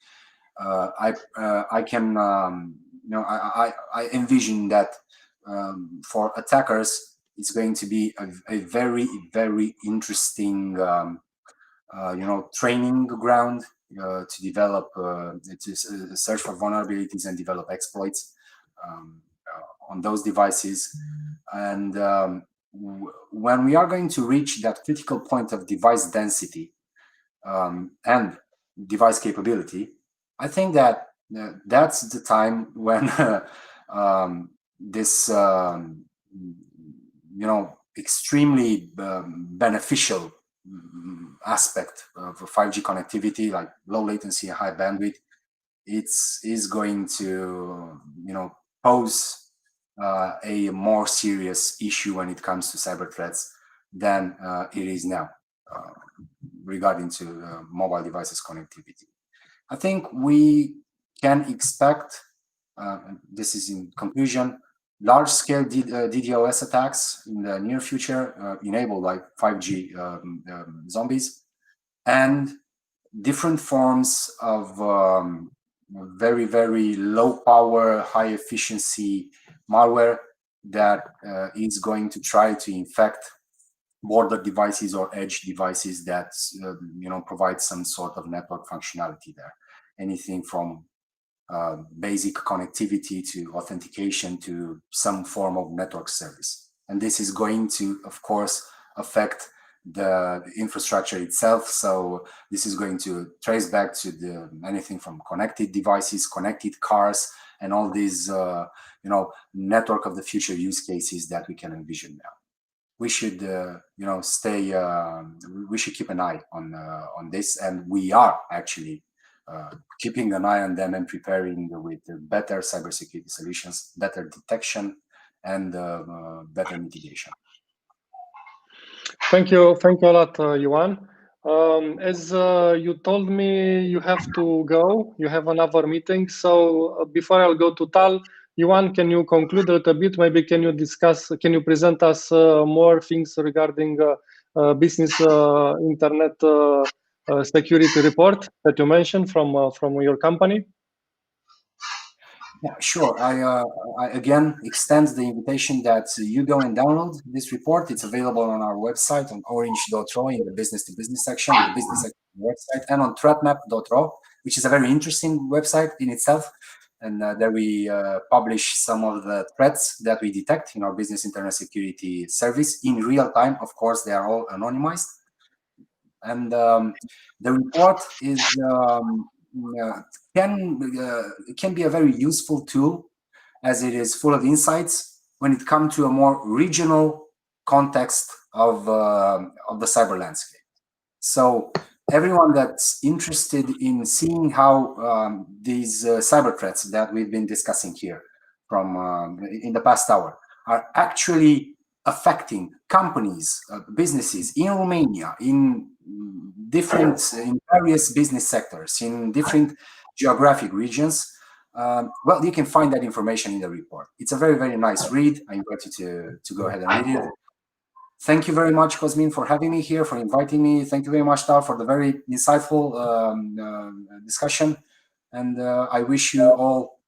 I can, I envision that for attackers, it's going to be a very, very interesting, training ground to develop, to search for vulnerabilities and develop exploits on those devices. And when we are going to reach that critical point of device density and device capability, I think that that's the time when this extremely beneficial aspect of 5G connectivity, like low latency, high bandwidth, is going to pose a more serious issue when it comes to cyber threats than it is now regarding to mobile devices connectivity. I think we can expect, this is in conclusion, large-scale DDoS attacks in the near future enabled by 5G zombies, and different forms of very, very low power, high efficiency malware that is going to try to infect border devices or edge devices that provide some sort of network functionality there. Anything from basic connectivity to authentication to some form of network service. And this is going to, of course, affect the infrastructure itself. So this is going to trace back to anything from connected devices, connected cars, and all these network of the future use cases that we can envision now. We should we should keep an eye on this, and we are actually keeping an eye on them and preparing with better cybersecurity solutions, better detection, and better mitigation. Thank you a lot, Ioan. As you told me, you have to go. You have another meeting. So before I'll go to Tal, Ioan, can you conclude it a bit? Maybe can you present us more things regarding business internet security report that you mentioned from your company? Yeah, sure. I again extend the invitation that you go and download this report. It's available on our website on orange.ro in the business to business section, the business section of the website, and on threatmap.ro, which is a very interesting website in itself. And there we publish some of the threats that we detect in our business internet security service in real time. Of course, they are all anonymized. And the report is can be a very useful tool, as it is full of insights when it comes to a more regional context of the cyber landscape. So everyone that's interested in seeing how these cyber threats that we've been discussing here from in the past hour are actually affecting companies, businesses in Romania, in various business sectors, in different geographic regions, well, you can find that information in the report. It's a very, very nice read. I invite you to go ahead and read it. Thank you very much, Cosmin, for having me here, for inviting me. Thank you very much, Tal, for the very insightful discussion. And I wish you all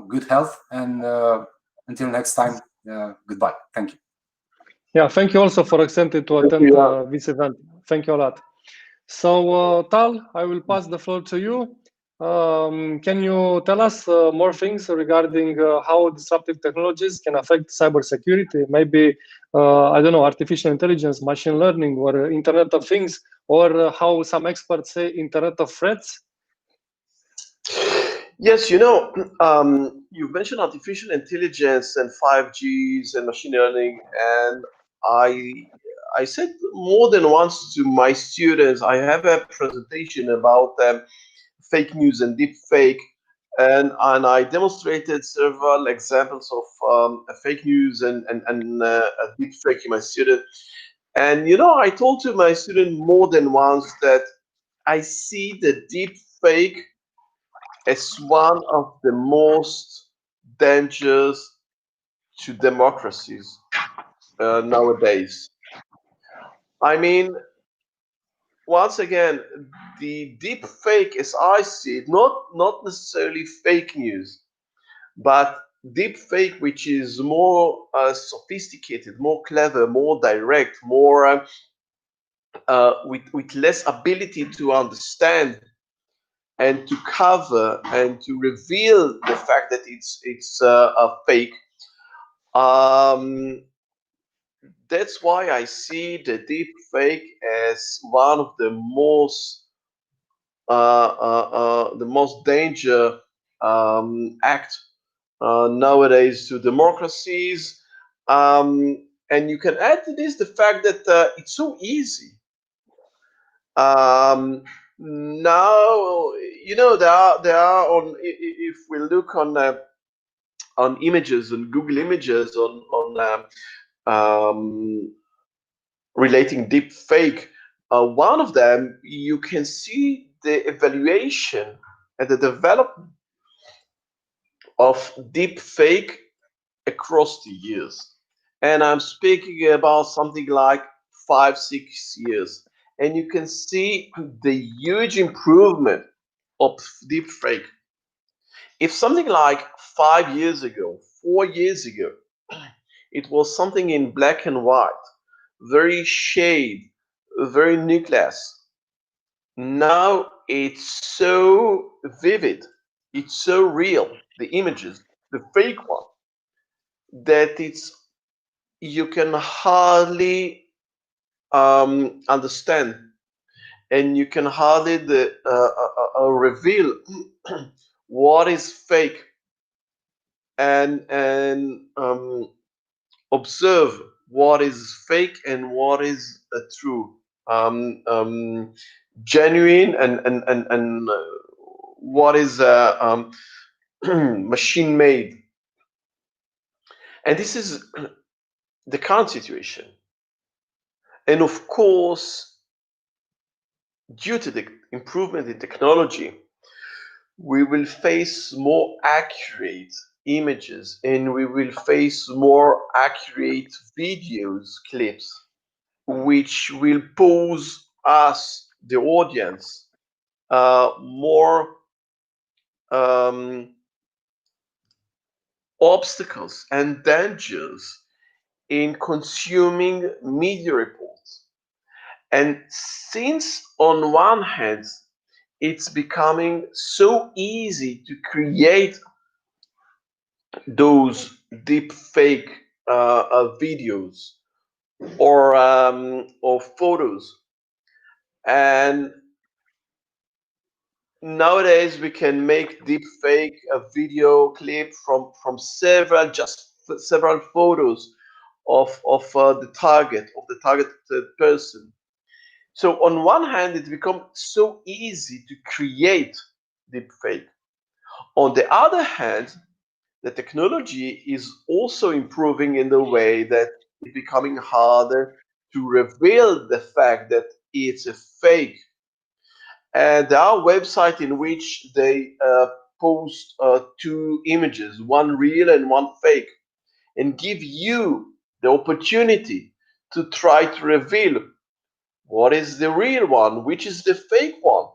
good health. And until next time, goodbye. Thank you. Yeah, thank you also for accepting to attend this event. Thank you a lot. So, Tal, I will pass the floor to you. Can you tell us more things regarding how disruptive technologies can affect cybersecurity? Maybe, I don't know, artificial intelligence, machine learning, or Internet of Things, or how some experts say Internet of Threats? Yes, you mentioned artificial intelligence and 5Gs and machine learning, and I said more than once to my students, I have a presentation about fake news and deep fake, and I demonstrated several examples of fake news and deep fake in my student. And I told to my student more than once that I see the deep fake as one of the most dangerous to democracies nowadays. I mean, once again, the deep fake, as I see it, not necessarily fake news, but deep fake, which is more sophisticated, more clever, more direct, more with less ability to understand and to cover and to reveal the fact that it's a fake. Um, that's why I see the deep fake as one of the most danger act nowadays to democracies. And you can add to this the fact that it's so easy. Now there are on if we look on images on Google Images on relating deep fake. One of them, you can see the evaluation and the development of deep fake across the years. And I'm speaking about something like 5-6 years. And you can see the huge improvement of deep fake. If something like 5 years ago, 4 years ago, it was something in black and white, very shade, very nucleus. Now it's so vivid, it's so real, the images, the fake one, that you can hardly understand, and you can hardly reveal what is fake and observe what is fake and what is true, genuine and what is machine made. And this is the current situation. And of course, due to the improvement in technology, we will face more accurate images and we will face more accurate videos, clips, which will pose us, the audience, more obstacles and dangers in consuming media reports. And since on one hand, it's becoming so easy to create those deep fake videos or photos, and nowadays we can make deep fake a video clip from several photos of the targeted person. So on one hand, it becomes so easy to create deep fake. On the other hand, the technology is also improving in the way that it's becoming harder to reveal the fact that it's a fake. And there are websites in which they post two images, one real and one fake, and give you the opportunity to try to reveal what is the real one, which is the fake one.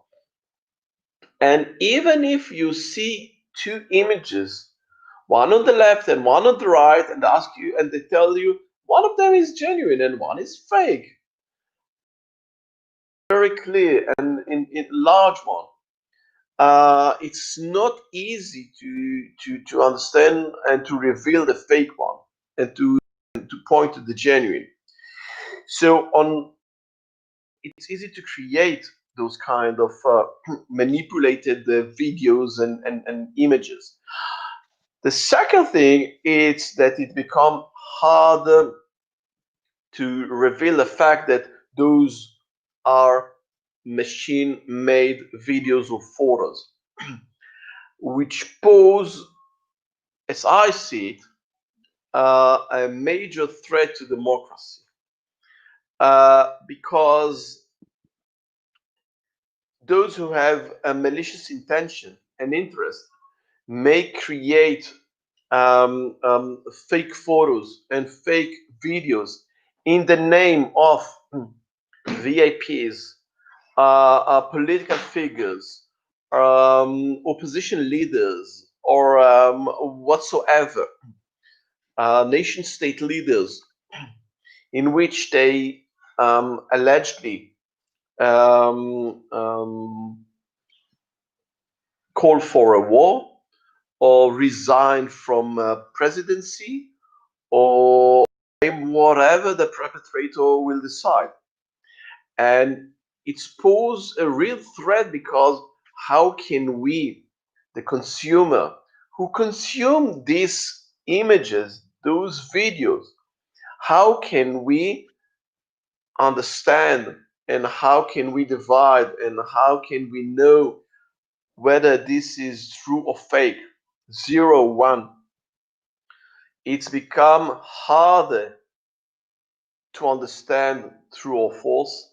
And even if you see two images, one on the left and one on the right, and ask you, and they tell you one of them is genuine and one is fake, very clear and in large one. It's not easy to understand and to reveal the fake one and to point to the genuine. So on, it's easy to create those kind of manipulated videos and images. The second thing is that it becomes harder to reveal the fact that those are machine-made videos or photos, which pose, as I see it, a major threat to democracy. Because those who have a malicious intention and interest may create fake photos and fake videos in the name of VIPs, political figures, opposition leaders, or whatsoever, nation state leaders, in which they allegedly call for a war or resign from presidency or whatever the perpetrator will decide. And it's posed a real threat because how can we, the consumer, who consume these images, those videos, how can we understand and how can we divide and how can we know whether this is true or fake? Zero, one. It's become harder to understand true or false.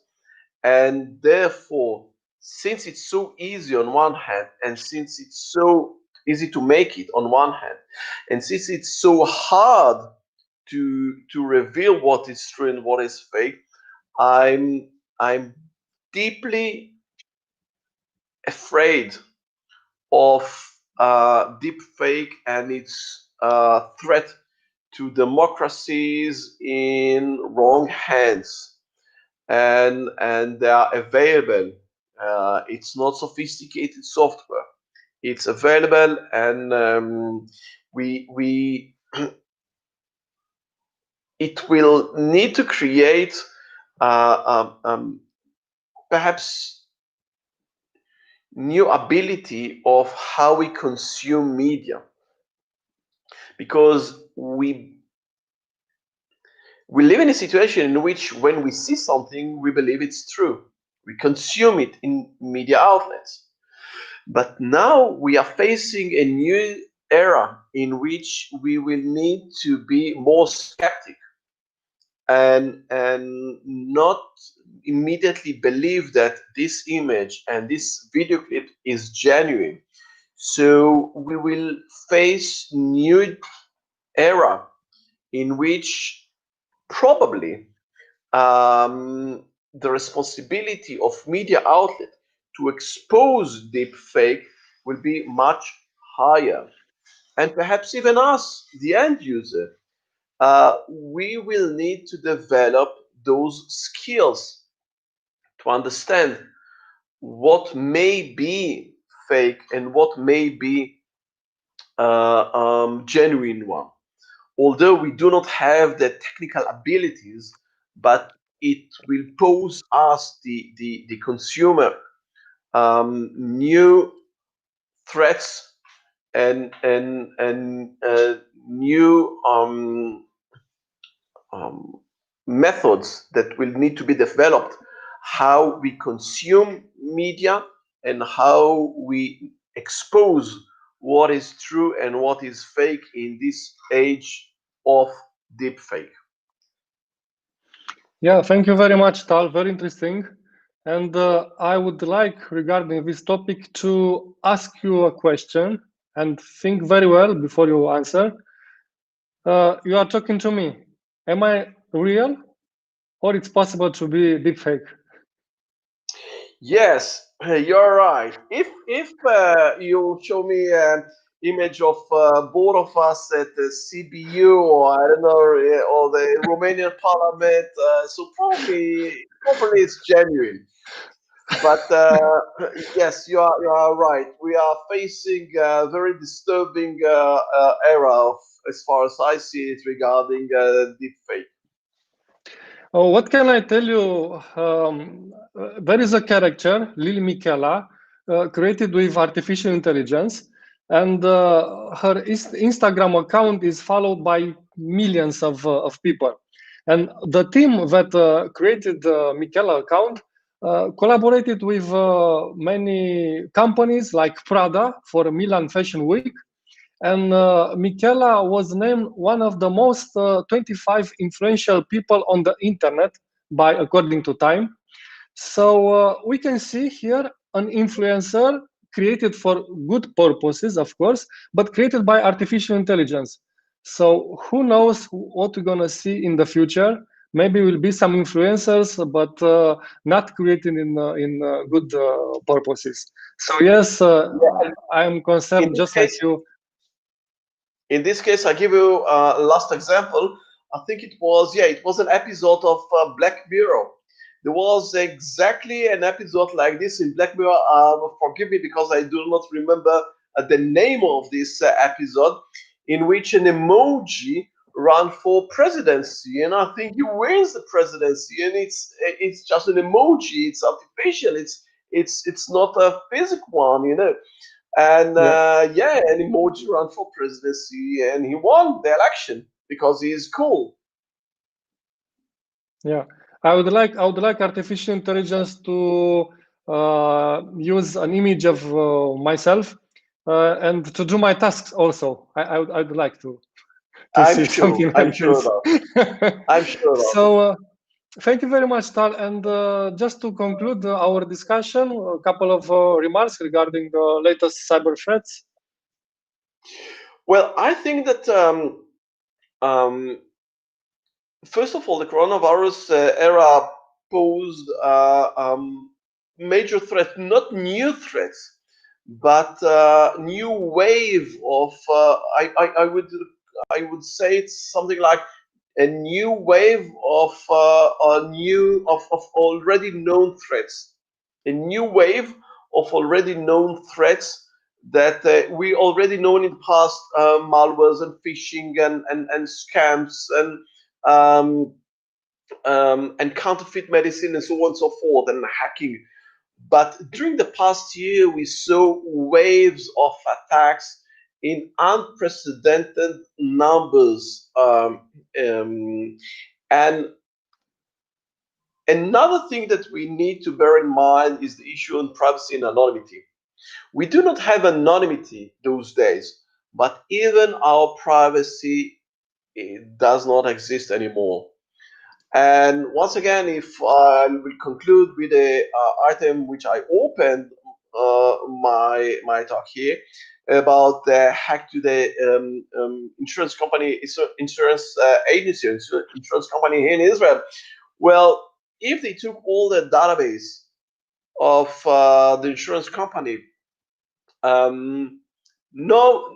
And therefore, since it's so easy on one hand, and since it's so easy to make it on one hand, and since it's so hard to reveal what is true and what is fake, I'm deeply afraid of deep fake and its threat to democracies in wrong hands, and they are available. It's not sophisticated software. It's available, and we it will need to create perhaps new ability of how we consume media, because we live in a situation in which when we see something, we believe it's true. We consume it in media outlets. But now we are facing a new era in which we will need to be more skeptic and not immediately believe that this image and this video clip is genuine. So we will face new era in which probably the responsibility of media outlet to expose deep fake will be much higher. And perhaps even us, the end user, we will need to develop those skills to understand what may be fake and what may be genuine one. Although we do not have the technical abilities, but it will pose us, the consumer, new threats and new methods that will need to be developed, how we consume media and how we expose what is true and what is fake in this age of deep fake. Yeah, thank you very much, Tal. Very interesting. And I would like, regarding this topic, to ask you a question and think very well before you answer. You are talking to me. Am I real, or it's possible to be deepfake? Yes, you're right. If you show me an image of both of us at the CBU, or I don't know, or the Romanian Parliament, so probably it's genuine. But yes, you are right. We are facing a very disturbing era of, as far as I see it, regarding deepfake. Oh, what can I tell you? There is a character, Lil Michela, created with artificial intelligence, and her Instagram account is followed by millions of people. And the team that created the Michela account collaborated with many companies like Prada for Milan Fashion Week, and Michela was named one of the most 25 influential people on the internet by according to Time. So we can see here an influencer created for good purposes, of course, but created by artificial intelligence. So who knows what we're gonna see in the future? Maybe will be some influencers, but not created in good purposes. So yes, Yeah, I am in concerned this just like case, you. in this case, I give you a last example. I think it was an episode of Black Mirror. There was exactly an episode like this in Black Mirror. Forgive me because I do not remember the name of this episode, in which an emoji ran for presidency, and I think he wins the presidency, and it's just an emoji. It's artificial. It's not a physical one. And Yeah. yeah, an emoji ran for presidency, and he won the election because he's cool. Yeah, I would like artificial intelligence to use an image of myself and to do my tasks also. I'd like to I'm see sure. something I'm like sure this. about. I'm sure about it. So thank you very much, Tal. And just to conclude our discussion, a couple of remarks regarding the latest cyber threats. Well, I think that um, first of all, the coronavirus era posed major threat, not new threats, but new wave of. I would say it's something like a new wave of of already known threats, a new wave of already known threats that we already know in the past, malwares and phishing and scams um, and counterfeit medicine and so on and so forth, and hacking. But during the past year, we saw waves of attacks in unprecedented numbers. And another thing that we need to bear in mind is the issue on privacy and anonymity. We do not have anonymity those days, but even our privacy does not exist anymore. And once again, if I will conclude with a item which I opened my talk here about the hack to the insurance company, insurance agency, insurance company here in Israel. Well, if they took all the database of the insurance company, um, no,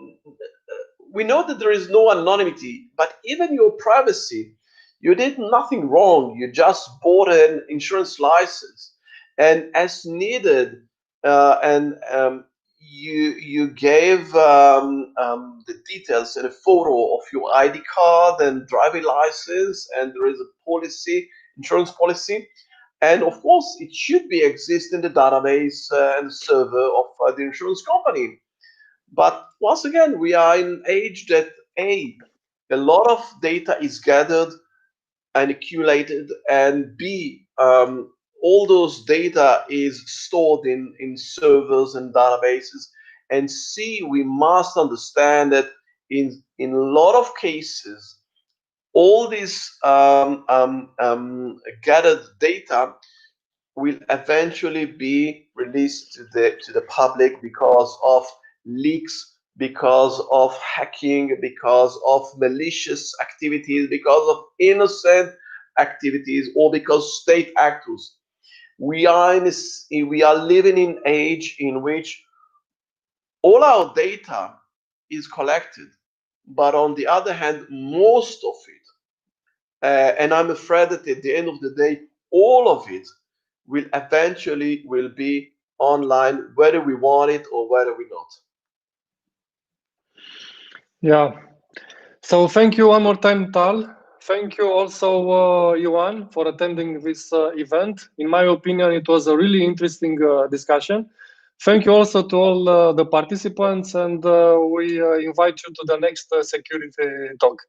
we know that there is no anonymity, but even your privacy, you did nothing wrong. You just bought an insurance license, and as needed, and you gave the details and a photo of your ID card and driving license, and there is a policy, insurance policy. And of course, it should be exist in the database and server of the insurance company. But once again, we are in an age that a lot of data is gathered and accumulated, and all those data is stored in servers and databases. And C, we must understand that in a lot of cases, all this gathered data will eventually be released to the public because of leaks, because of hacking, because of malicious activities, because of innocent activities, or because state actors. We are living in an age in which all our data is collected, but on the other hand, most of it, and I'm afraid that at the end of the day, all of it will eventually will be online, whether we want it or whether we not. Yeah. So thank you one more time, Tal. Thank you also, Yuan, for attending this event. In my opinion, it was a really interesting discussion. Thank you also to all the participants, and we invite you to the next security talk.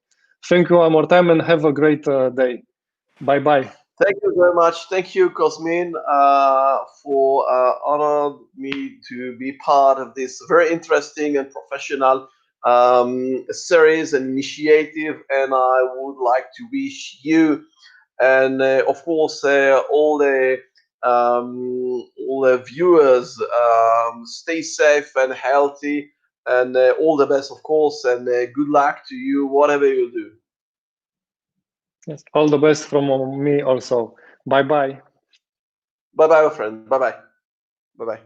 Thank you one more time, and have a great day. Bye-bye. Thank you very much. Thank you, Cosmin, for honoring me to be part of this very interesting and professional series and initiative. And I would like to wish you and, of course, all the viewers stay safe and healthy, and all the best, of course. And good luck to you, whatever you do. Yes. All the best from me also. Bye-bye. Bye bye, my friend. Bye bye. Bye bye.